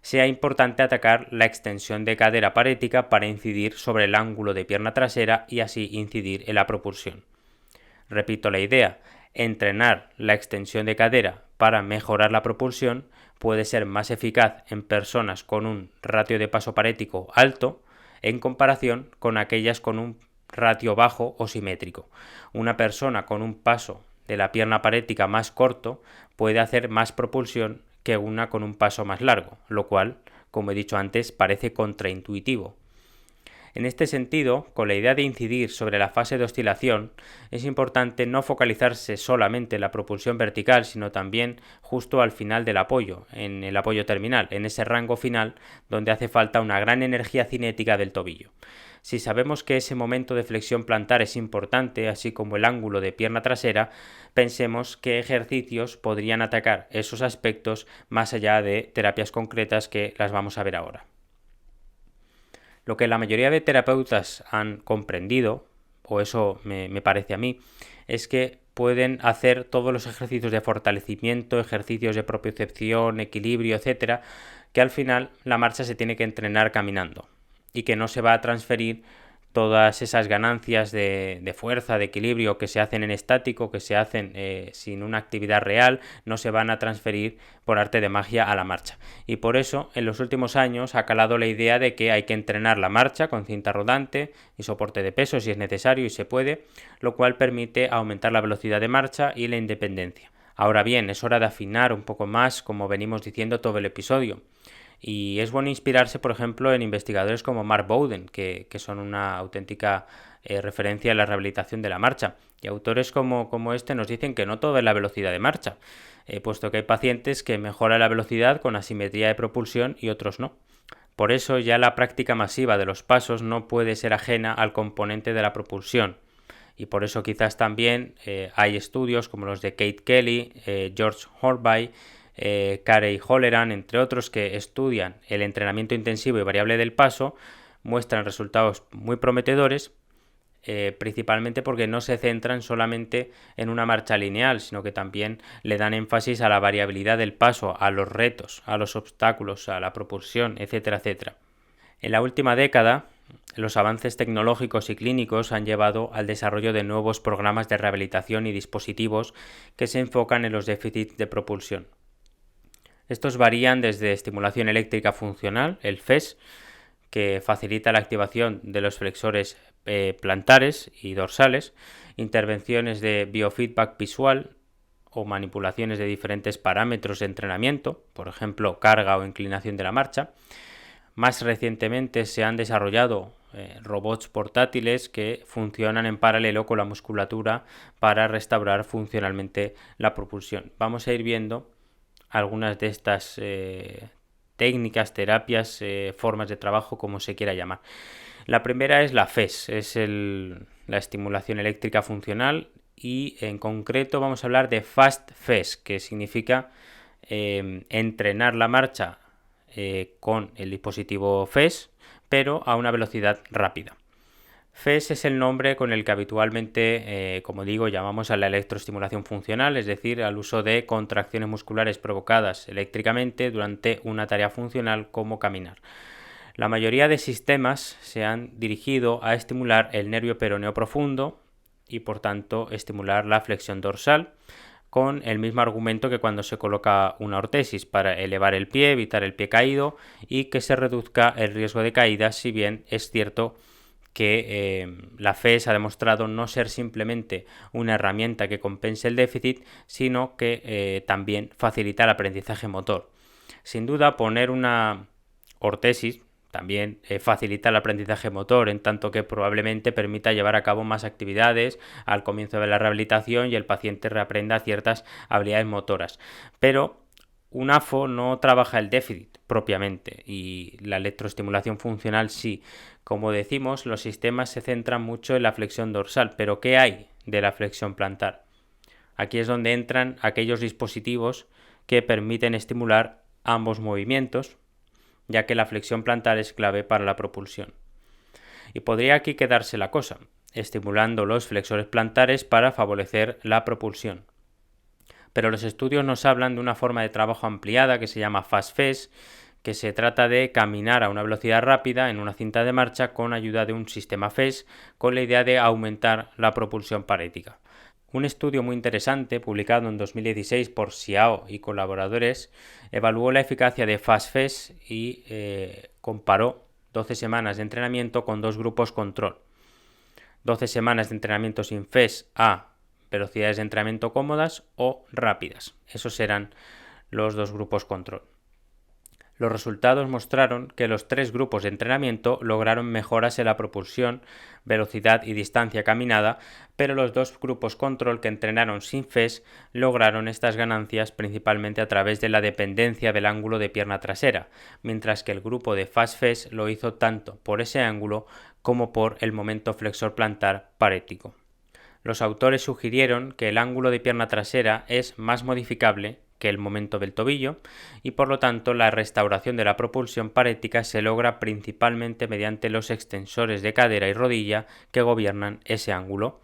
Speaker 1: sea importante atacar la extensión de cadera parética para incidir sobre el ángulo de pierna trasera y así incidir en la propulsión. Repito la idea, entrenar la extensión de cadera para mejorar la propulsión puede ser más eficaz en personas con un ratio de paso parético alto en comparación con aquellas con un ratio bajo o simétrico. Una persona con un paso de la pierna parética más corto puede hacer más propulsión que una con un paso más largo, lo cual, como he dicho antes, parece contraintuitivo. En este sentido, con la idea de incidir sobre la fase de oscilación, es importante no focalizarse solamente en la propulsión vertical, sino también justo al final del apoyo, en el apoyo terminal, en ese rango final donde hace falta una gran energía cinética del tobillo. Si sabemos que ese momento de flexión plantar es importante, así como el ángulo de pierna trasera, pensemos qué ejercicios podrían atacar esos aspectos más allá de terapias concretas que las vamos a ver ahora. Lo que la mayoría de terapeutas han comprendido, o eso me parece a mí, es que pueden hacer todos los ejercicios de fortalecimiento, ejercicios de propiocepción, equilibrio, etcétera, que al final la marcha se tiene que entrenar caminando y que no se va a transferir todas esas ganancias de fuerza, de equilibrio que se hacen en estático, que se hacen sin una actividad real, no se van a transferir por arte de magia a la marcha. Y por eso en los últimos años ha calado la idea de que hay que entrenar la marcha con cinta rodante y soporte de peso si es necesario y se puede, lo cual permite aumentar la velocidad de marcha y la independencia. Ahora bien, es hora de afinar un poco más, como venimos diciendo todo el episodio. Y es bueno inspirarse, por ejemplo, en investigadores como Mark Bowden, que son una auténtica referencia en la rehabilitación de la marcha. Y autores como este nos dicen que no todo es la velocidad de marcha, puesto que hay pacientes que mejoran la velocidad con asimetría de propulsión y otros no. Por eso ya la práctica masiva de los pasos no puede ser ajena al componente de la propulsión. Y por eso quizás también hay estudios como los de Kate Kelly, George Horby, Carey Holleran, entre otros, que estudian el entrenamiento intensivo y variable del paso, muestran resultados muy prometedores, principalmente porque no se centran solamente en una marcha lineal, sino que también le dan énfasis a la variabilidad del paso, a los retos, a los obstáculos, a la propulsión, etcétera, etcétera. En la última década, los avances tecnológicos y clínicos han llevado al desarrollo de nuevos programas de rehabilitación y dispositivos que se enfocan en los déficits de propulsión. Estos varían desde estimulación eléctrica funcional, el FES, que facilita la activación de los flexores plantares y dorsales, intervenciones de biofeedback visual o manipulaciones de diferentes parámetros de entrenamiento, por ejemplo, carga o inclinación de la marcha. Más recientemente se han desarrollado robots portátiles que funcionan en paralelo con la musculatura para restaurar funcionalmente la propulsión. Vamos a ir viendo algunas de estas técnicas, terapias, formas de trabajo, como se quiera llamar. La primera es la FES, es la estimulación eléctrica funcional, y en concreto vamos a hablar de Fast FES, que significa entrenar la marcha con el dispositivo FES, pero a una velocidad rápida. FES es el nombre con el que habitualmente, como digo, llamamos a la electroestimulación funcional, es decir, al uso de contracciones musculares provocadas eléctricamente durante una tarea funcional como caminar. La mayoría de sistemas se han dirigido a estimular el nervio peroneo profundo y, por tanto, estimular la flexión dorsal, con el mismo argumento que cuando se coloca una ortesis, para elevar el pie, evitar el pie caído y que se reduzca el riesgo de caída, si bien es cierto que la FES ha demostrado no ser simplemente una herramienta que compense el déficit, sino que también facilita el aprendizaje motor. Sin duda, poner una ortesis también facilita el aprendizaje motor, en tanto que probablemente permita llevar a cabo más actividades al comienzo de la rehabilitación y el paciente reaprenda ciertas habilidades motoras. Pero un AFO no trabaja el déficit propiamente y la electroestimulación funcional sí. Como decimos, los sistemas se centran mucho en la flexión dorsal, pero ¿qué hay de la flexión plantar? Aquí es donde entran aquellos dispositivos que permiten estimular ambos movimientos, ya que la flexión plantar es clave para la propulsión. Y podría aquí quedarse la cosa, estimulando los flexores plantares para favorecer la propulsión. Pero los estudios nos hablan de una forma de trabajo ampliada que se llama Fast FES, que se trata de caminar a una velocidad rápida en una cinta de marcha con ayuda de un sistema FES, con la idea de aumentar la propulsión parética. Un estudio muy interesante, publicado en 2016 por Xiao y colaboradores, evaluó la eficacia de Fast FES y comparó 12 semanas de entrenamiento con dos grupos control. 12 semanas de entrenamiento sin FES a velocidades de entrenamiento cómodas o rápidas. Esos eran los dos grupos control. Los resultados mostraron que los tres grupos de entrenamiento lograron mejoras en la propulsión, velocidad y distancia caminada, pero los dos grupos control que entrenaron sin FES lograron estas ganancias principalmente a través de la dependencia del ángulo de pierna trasera, mientras que el grupo de Fast FES lo hizo tanto por ese ángulo como por el momento flexor plantar parético. Los autores sugirieron que el ángulo de pierna trasera es más modificable que el momento del tobillo y por lo tanto la restauración de la propulsión parética se logra principalmente mediante los extensores de cadera y rodilla que gobiernan ese ángulo.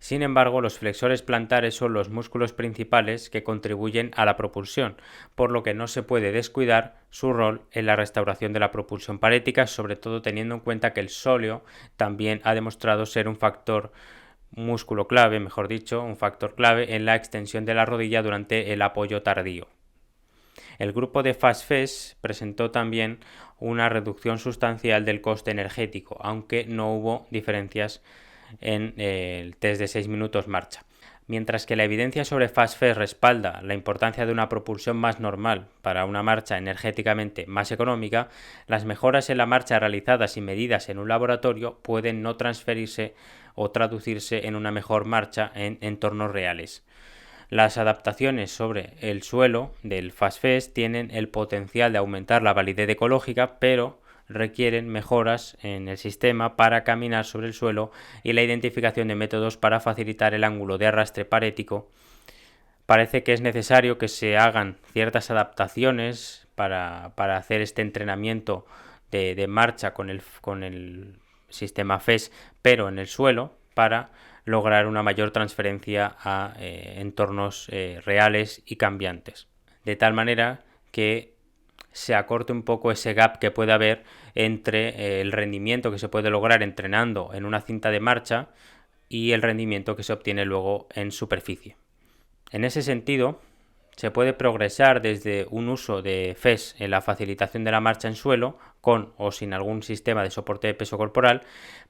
Speaker 1: Sin embargo, los flexores plantares son los músculos principales que contribuyen a la propulsión, por lo que no se puede descuidar su rol en la restauración de la propulsión parética, sobre todo teniendo en cuenta que el sóleo también ha demostrado ser un músculo clave, mejor dicho, un factor clave en la extensión de la rodilla durante el apoyo tardío. El grupo de FastFES presentó también una reducción sustancial del coste energético, aunque no hubo diferencias en el test de 6 minutos marcha. Mientras que la evidencia sobre FastFES respalda la importancia de una propulsión más normal para una marcha energéticamente más económica, las mejoras en la marcha realizadas y medidas en un laboratorio pueden no transferirse o traducirse en una mejor marcha en entornos reales. Las adaptaciones sobre el suelo del FastFES tienen el potencial de aumentar la validez ecológica, pero requieren mejoras en el sistema para caminar sobre el suelo y la identificación de métodos para facilitar el ángulo de arrastre parético. Parece que es necesario que se hagan ciertas adaptaciones para hacer este entrenamiento de marcha con el sistema FES, pero en el suelo, para lograr una mayor transferencia a entornos reales y cambiantes. De tal manera que se acorte un poco ese gap que puede haber entre el rendimiento que se puede lograr entrenando en una cinta de marcha y el rendimiento que se obtiene luego en superficie. En ese sentido, se puede progresar desde un uso de FES en la facilitación de la marcha en suelo, con o sin algún sistema de soporte de peso corporal,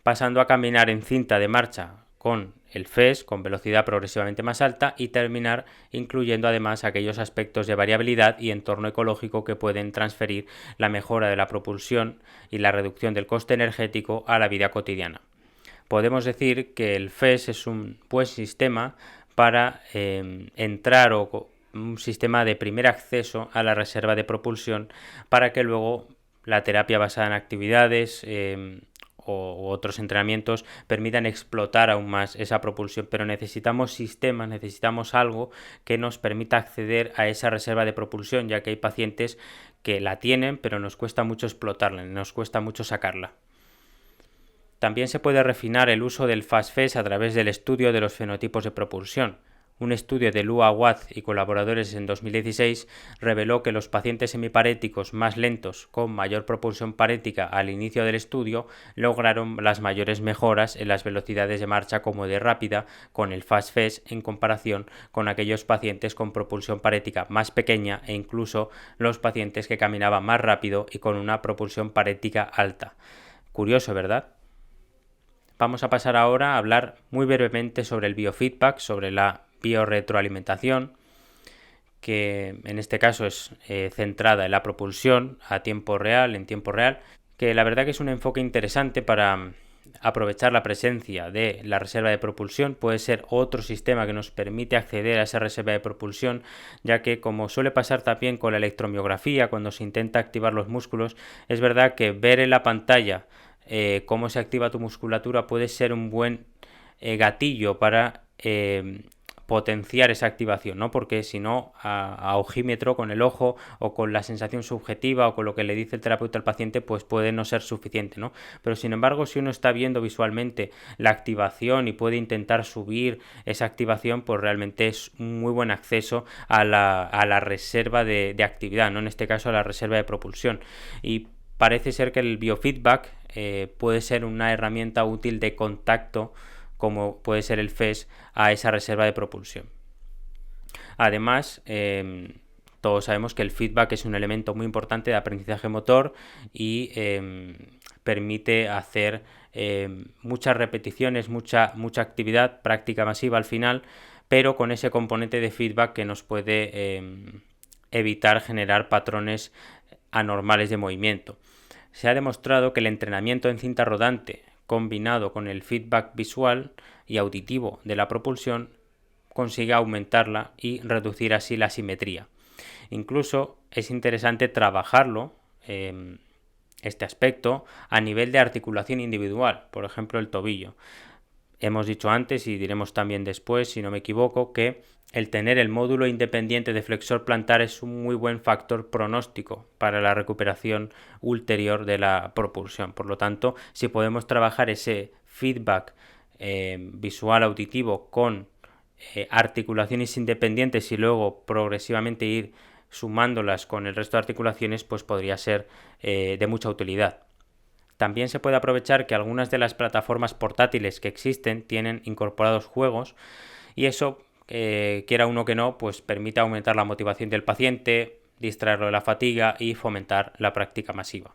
Speaker 1: pasando a caminar en cinta de marcha con el FES con velocidad progresivamente más alta y terminar incluyendo además aquellos aspectos de variabilidad y entorno ecológico que pueden transferir la mejora de la propulsión y la reducción del coste energético a la vida cotidiana. Podemos decir que el FES es un buen sistema para entrar o un sistema de primer acceso a la reserva de propulsión para que luego la terapia basada en actividades o otros entrenamientos permitan explotar aún más esa propulsión, pero necesitamos sistemas, necesitamos algo que nos permita acceder a esa reserva de propulsión, ya que hay pacientes que la tienen, pero nos cuesta mucho explotarla, nos cuesta mucho sacarla. También se puede refinar el uso del FastFES a través del estudio de los fenotipos de propulsión. Un estudio de Lu Awad y colaboradores en 2016 reveló que los pacientes semiparéticos más lentos con mayor propulsión parética al inicio del estudio lograron las mayores mejoras en las velocidades de marcha cómoda y rápida con el FastFES en comparación con aquellos pacientes con propulsión parética más pequeña e incluso los pacientes que caminaban más rápido y con una propulsión parética alta. Curioso, ¿verdad? Vamos a pasar ahora a hablar muy brevemente sobre el biofeedback, sobre la biorretroalimentación, que en este caso es centrada en la propulsión a tiempo real, en tiempo real, que la verdad que es un enfoque interesante para aprovechar la presencia de la reserva de propulsión. Puede ser otro sistema que nos permite acceder a esa reserva de propulsión, ya que, como suele pasar también con la electromiografía, cuando se intenta activar los músculos, es verdad que ver en la pantalla cómo se activa tu musculatura puede ser un buen gatillo para potenciar esa activación, ¿no? Porque si no, a ojímetro, con el ojo o con la sensación subjetiva o con lo que le dice el terapeuta al paciente, pues puede no ser suficiente, ¿no? Pero sin embargo, si uno está viendo visualmente la activación y puede intentar subir esa activación, pues realmente es un muy buen acceso a la reserva de actividad, ¿no? En este caso a la reserva de propulsión. Y parece ser que el biofeedback puede ser una herramienta útil de contacto, como puede ser el FES, a esa reserva de propulsión. Además, todos sabemos que el feedback es un elemento muy importante de aprendizaje motor y permite hacer muchas repeticiones, mucha actividad, práctica masiva al final, pero con ese componente de feedback que nos puede evitar generar patrones anormales de movimiento. Se ha demostrado que el entrenamiento en cinta rodante combinado con el feedback visual y auditivo de la propulsión consigue aumentarla y reducir así la simetría. Incluso es interesante trabajarlo, este aspecto, a nivel de articulación individual, por ejemplo el tobillo. Hemos dicho antes y diremos también después, si no me equivoco, que el tener el módulo independiente de flexor plantar es un muy buen factor pronóstico para la recuperación ulterior de la propulsión. Por lo tanto, si podemos trabajar ese feedback visual auditivo con articulaciones independientes y luego progresivamente ir sumándolas con el resto de articulaciones, pues podría ser de mucha utilidad. También se puede aprovechar que algunas de las plataformas portátiles que existen tienen incorporados juegos y eso, quiera uno que no, pues permite aumentar la motivación del paciente, distraerlo de la fatiga y fomentar la práctica masiva.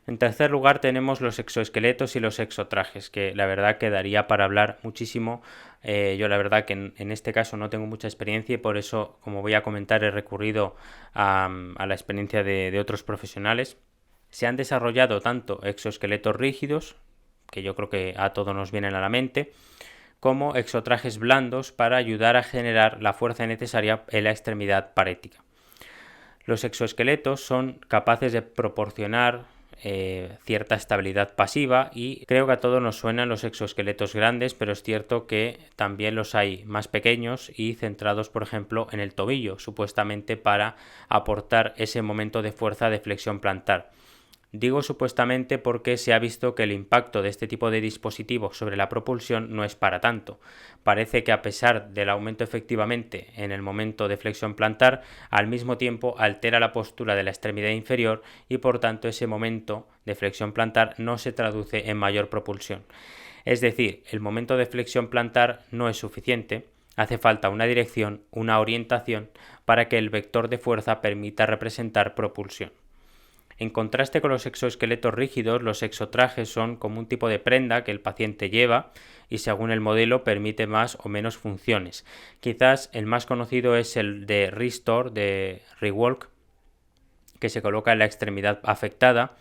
Speaker 1: En tercer lugar tenemos los exoesqueletos y los exotrajes, que la verdad quedaría para hablar muchísimo. Yo la verdad que en este caso no tengo mucha experiencia y por eso, como voy a comentar, he recurrido a la experiencia de otros profesionales. Se han desarrollado tanto exoesqueletos rígidos, que yo creo que a todos nos vienen a la mente, como exotrajes blandos para ayudar a generar la fuerza necesaria en la extremidad parética. Los exoesqueletos son capaces de proporcionar cierta estabilidad pasiva y creo que a todos nos suenan los exoesqueletos grandes, pero es cierto que también los hay más pequeños y centrados, por ejemplo, en el tobillo, supuestamente para aportar ese momento de fuerza de flexión plantar. Digo supuestamente porque se ha visto que el impacto de este tipo de dispositivos sobre la propulsión no es para tanto. Parece que a pesar del aumento efectivamente en el momento de flexión plantar, al mismo tiempo altera la postura de la extremidad inferior y por tanto ese momento de flexión plantar no se traduce en mayor propulsión. Es decir, el momento de flexión plantar no es suficiente. Hace falta una dirección, una orientación para que el vector de fuerza permita representar propulsión. En contraste con los exoesqueletos rígidos, los exotrajes son como un tipo de prenda que el paciente lleva y según el modelo permite más o menos funciones. Quizás el más conocido es el de Restore de Rewalk, que se coloca en la extremidad afectada.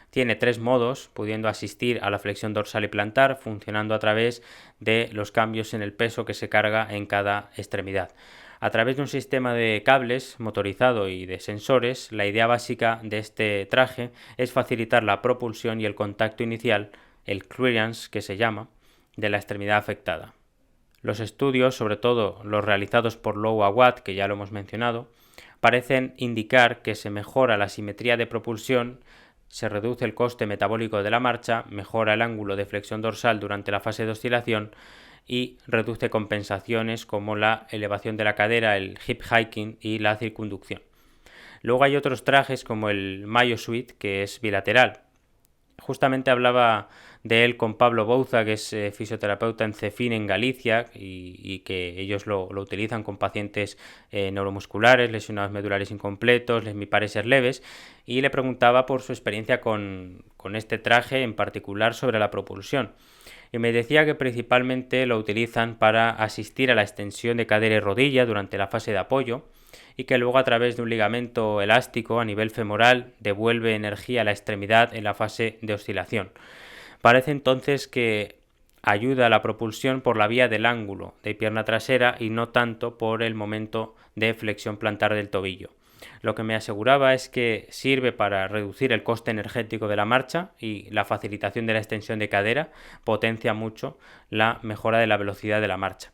Speaker 1: Tiene 3 modos, pudiendo asistir a la flexión dorsal y plantar, funcionando a través de los cambios en el peso que se carga en cada extremidad. A través de un sistema de cables motorizado y de sensores, la idea básica de este traje es facilitar la propulsión y el contacto inicial, el clearance que se llama, de la extremidad afectada. Los estudios, sobre todo los realizados por Low Awad, que ya lo hemos mencionado, parecen indicar que se mejora la simetría de propulsión, se reduce el coste metabólico de la marcha, mejora el ángulo de flexión dorsal durante la fase de oscilación y reduce compensaciones como la elevación de la cadera, el hip hiking y la circunducción. Luego hay otros trajes como el Mayo Suite, que es bilateral. Justamente hablaba de él con Pablo Bouza, que es fisioterapeuta en Cefín en Galicia y que ellos lo utilizan con pacientes neuromusculares, lesionados medulares incompletos, hemiparesis leves, y le preguntaba por su experiencia con este traje, en particular sobre la propulsión. Y me decía que principalmente lo utilizan para asistir a la extensión de cadera y rodilla durante la fase de apoyo y que luego a través de un ligamento elástico a nivel femoral devuelve energía a la extremidad en la fase de oscilación. Parece entonces que ayuda a la propulsión por la vía del ángulo de pierna trasera y no tanto por el momento de flexión plantar del tobillo. Lo que me aseguraba es que sirve para reducir el coste energético de la marcha y la facilitación de la extensión de cadera potencia mucho la mejora de la velocidad de la marcha.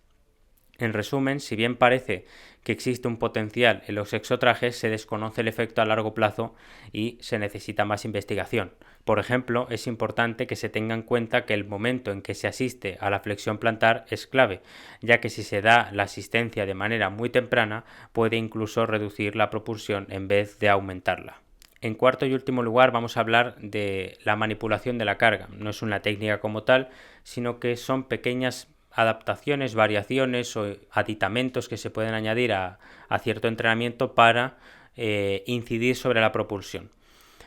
Speaker 1: En resumen, si bien parece que existe un potencial en los exotrajes, se desconoce el efecto a largo plazo y se necesita más investigación. Por ejemplo, es importante que se tenga en cuenta que el momento en que se asiste a la flexión plantar es clave, ya que si se da la asistencia de manera muy temprana, puede incluso reducir la propulsión en vez de aumentarla. En cuarto y último lugar vamos a hablar de la manipulación de la carga. No es una técnica como tal, sino que son pequeñas adaptaciones, variaciones o aditamentos que se pueden añadir a cierto entrenamiento para incidir sobre la propulsión.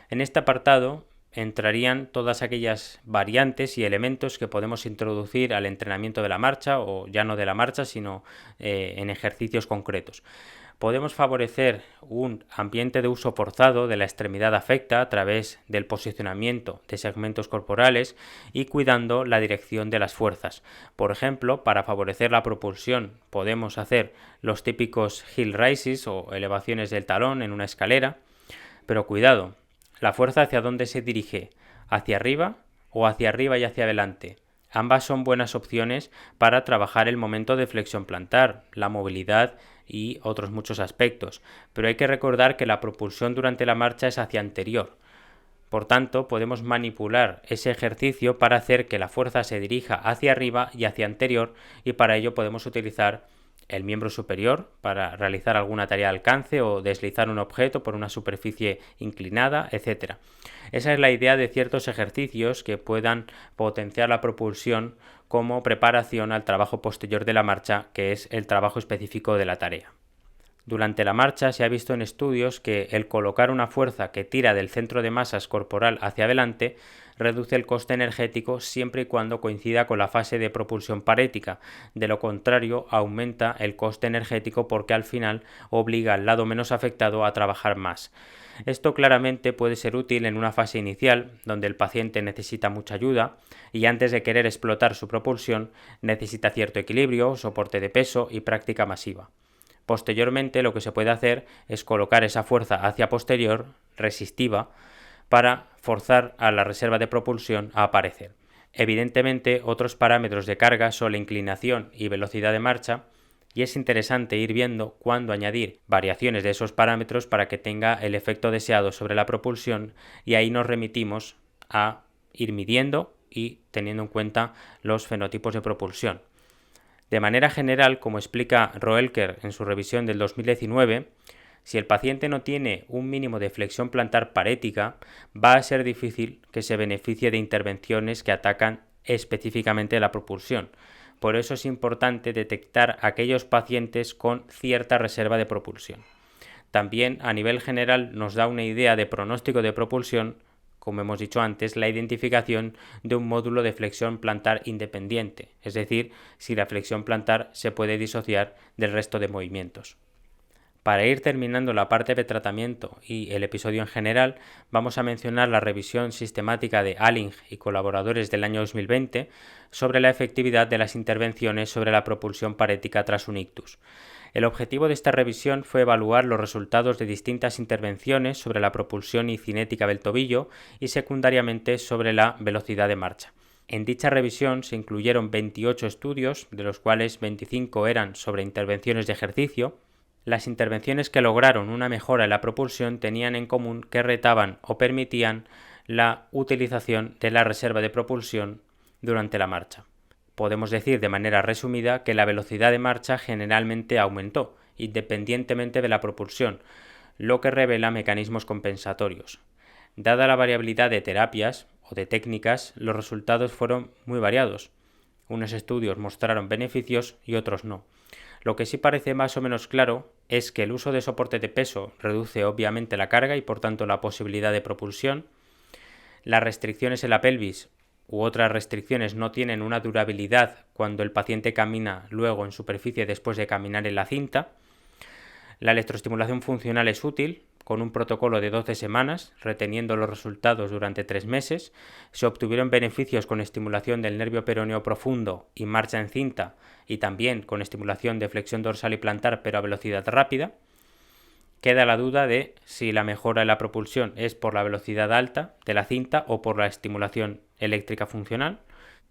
Speaker 1: En este apartado entrarían todas aquellas variantes y elementos que podemos introducir al entrenamiento de la marcha o ya no de la marcha, sino en ejercicios concretos. Podemos favorecer un ambiente de uso forzado de la extremidad afecta a través del posicionamiento de segmentos corporales y cuidando la dirección de las fuerzas. Por ejemplo, para favorecer la propulsión podemos hacer los típicos heel raises o elevaciones del talón en una escalera, pero cuidado, ¿la fuerza hacia dónde se dirige? ¿Hacia arriba o hacia arriba y hacia adelante? Ambas son buenas opciones para trabajar el momento de flexión plantar, la movilidad y otros muchos aspectos, pero hay que recordar que la propulsión durante la marcha es hacia anterior. Por tanto, podemos manipular ese ejercicio para hacer que la fuerza se dirija hacia arriba y hacia anterior, y para ello podemos utilizar el miembro superior para realizar alguna tarea de alcance o deslizar un objeto por una superficie inclinada, etc. Esa es la idea de ciertos ejercicios que puedan potenciar la propulsión como preparación al trabajo posterior de la marcha, que es el trabajo específico de la tarea. Durante la marcha se ha visto en estudios que el colocar una fuerza que tira del centro de masas corporal hacia adelante reduce el coste energético siempre y cuando coincida con la fase de propulsión parética. De lo contrario, aumenta el coste energético porque al final obliga al lado menos afectado a trabajar más. Esto claramente puede ser útil en una fase inicial, donde el paciente necesita mucha ayuda y antes de querer explotar su propulsión necesita cierto equilibrio, soporte de peso y práctica masiva. Posteriormente, lo que se puede hacer es colocar esa fuerza hacia posterior, resistiva, para forzar a la reserva de propulsión a aparecer. Evidentemente, otros parámetros de carga son la inclinación y velocidad de marcha, y es interesante ir viendo cuándo añadir variaciones de esos parámetros para que tenga el efecto deseado sobre la propulsión, y ahí nos remitimos a ir midiendo y teniendo en cuenta los fenotipos de propulsión. De manera general, como explica Roelker en su revisión del 2019, si el paciente no tiene un mínimo de flexión plantar parética, va a ser difícil que se beneficie de intervenciones que atacan específicamente la propulsión. Por eso es importante detectar aquellos pacientes con cierta reserva de propulsión. También, a nivel general, nos da una idea de pronóstico de propulsión, como hemos dicho antes, la identificación de un módulo de flexión plantar independiente, es decir, si la flexión plantar se puede disociar del resto de movimientos. Para ir terminando la parte de tratamiento y el episodio en general, vamos a mencionar la revisión sistemática de Alling y colaboradores del año 2020 sobre la efectividad de las intervenciones sobre la propulsión parética tras un ictus. El objetivo de esta revisión fue evaluar los resultados de distintas intervenciones sobre la propulsión y cinética del tobillo y secundariamente sobre la velocidad de marcha. En dicha revisión se incluyeron 28 estudios, de los cuales 25 eran sobre intervenciones de ejercicio. Las intervenciones que lograron una mejora en la propulsión tenían en común que retaban o permitían la utilización de la reserva de propulsión durante la marcha. Podemos decir de manera resumida que la velocidad de marcha generalmente aumentó, independientemente de la propulsión, lo que revela mecanismos compensatorios. Dada la variabilidad de terapias o de técnicas, los resultados fueron muy variados. Unos estudios mostraron beneficios y otros no. Lo que sí parece más o menos claro es que el uso de soporte de peso reduce obviamente la carga y por tanto la posibilidad de propulsión. Las restricciones en la pelvis u otras restricciones no tienen una durabilidad cuando el paciente camina luego en superficie después de caminar en la cinta. La electroestimulación funcional es útil, con un protocolo de 12 semanas, reteniendo los resultados durante 3 meses. Se obtuvieron beneficios con estimulación del nervio peroneo profundo y marcha en cinta, y también con estimulación de flexión dorsal y plantar, pero a velocidad rápida. Queda la duda de si la mejora en la propulsión es por la velocidad alta de la cinta o por la estimulación eléctrica funcional.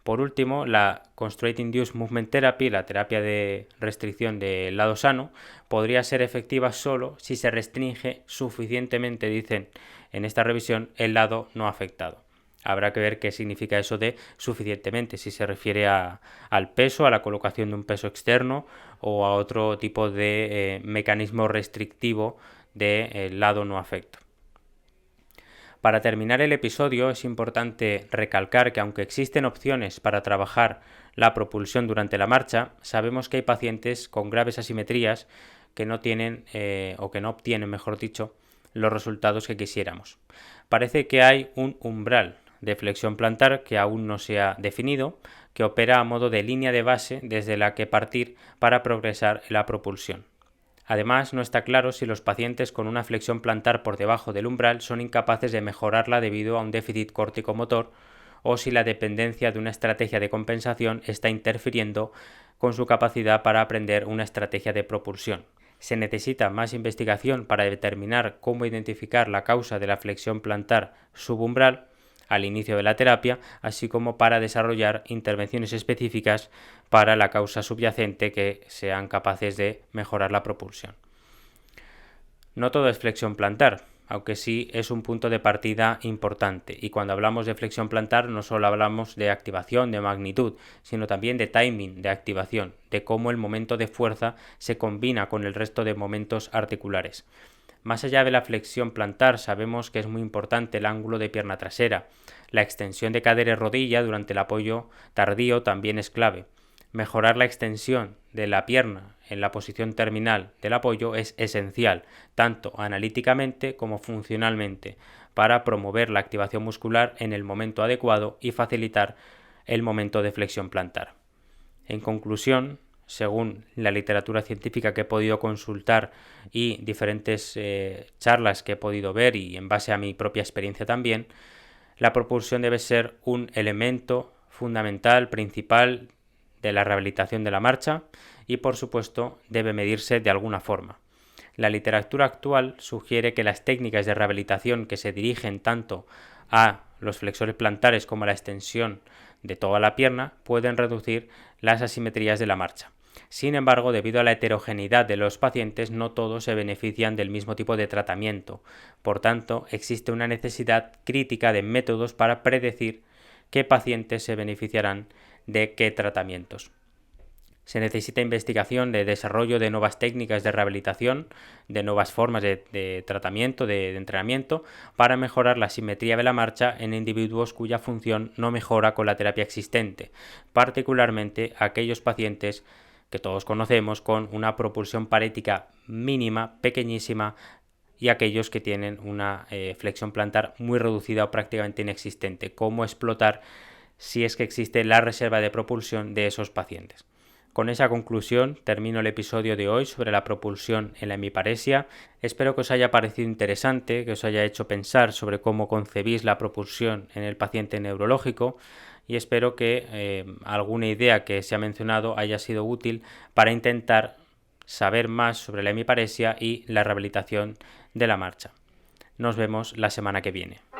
Speaker 1: Por último, la Constraint Induced Movement Therapy, la terapia de restricción del lado sano, podría ser efectiva solo si se restringe suficientemente, dicen en esta revisión, el lado no afectado. Habrá que ver qué significa eso de suficientemente, si se refiere al peso, a la colocación de un peso externo o a otro tipo de mecanismo restrictivo del lado no afecto. Para terminar el episodio es importante recalcar que aunque existen opciones para trabajar la propulsión durante la marcha, sabemos que hay pacientes con graves asimetrías que no tienen o que no obtienen, mejor dicho, los resultados que quisiéramos. Parece que hay un umbral de flexión plantar que aún no se ha definido, que opera a modo de línea de base desde la que partir para progresar en la propulsión. Además, no está claro si los pacientes con una flexión plantar por debajo del umbral son incapaces de mejorarla debido a un déficit córtico-motor o si la dependencia de una estrategia de compensación está interfiriendo con su capacidad para aprender una estrategia de propulsión. Se necesita más investigación para determinar cómo identificar la causa de la flexión plantar subumbral al inicio de la terapia, así como para desarrollar intervenciones específicas para la causa subyacente que sean capaces de mejorar la propulsión. No todo es flexión plantar. aunque sí es un punto de partida importante. Y cuando hablamos de flexión plantar no solo hablamos de activación, de magnitud, sino también de timing de activación, de cómo el momento de fuerza se combina con el resto de momentos articulares. Más allá de la flexión plantar, sabemos que es muy importante el ángulo de pierna trasera. La extensión de cadera y rodilla durante el apoyo tardío también es clave. Mejorar la extensión de la pierna en la posición terminal del apoyo es esencial, tanto analíticamente como funcionalmente, para promover la activación muscular en el momento adecuado y facilitar el momento de flexión plantar. En conclusión, según la literatura científica que he podido consultar y diferentes charlas que he podido ver y en base a mi propia experiencia también, la propulsión debe ser un elemento fundamental, principal de la rehabilitación de la marcha y por supuesto debe medirse de alguna forma. La literatura actual sugiere que las técnicas de rehabilitación que se dirigen tanto a los flexores plantares como a la extensión de toda la pierna pueden reducir las asimetrías de la marcha. Sin embargo, debido a la heterogeneidad de los pacientes, no todos se benefician del mismo tipo de tratamiento. Por tanto, existe una necesidad crítica de métodos para predecir qué pacientes se beneficiarán de qué tratamientos. Se necesita investigación de desarrollo de nuevas técnicas de rehabilitación, de nuevas formas de tratamiento, de entrenamiento, para mejorar la simetría de la marcha en individuos cuya función no mejora con la terapia existente, particularmente aquellos pacientes que todos conocemos con una propulsión parética mínima, pequeñísima, y aquellos que tienen una flexión plantar muy reducida o prácticamente inexistente. Cómo explotar si es que existe la reserva de propulsión de esos pacientes. Con esa conclusión termino el episodio de hoy sobre la propulsión en la hemiparesia. Espero que os haya parecido interesante, que os haya hecho pensar sobre cómo concebís la propulsión en el paciente neurológico y espero que alguna idea que se ha mencionado haya sido útil para intentar saber más sobre la hemiparesia y la rehabilitación de la marcha. Nos vemos la semana que viene.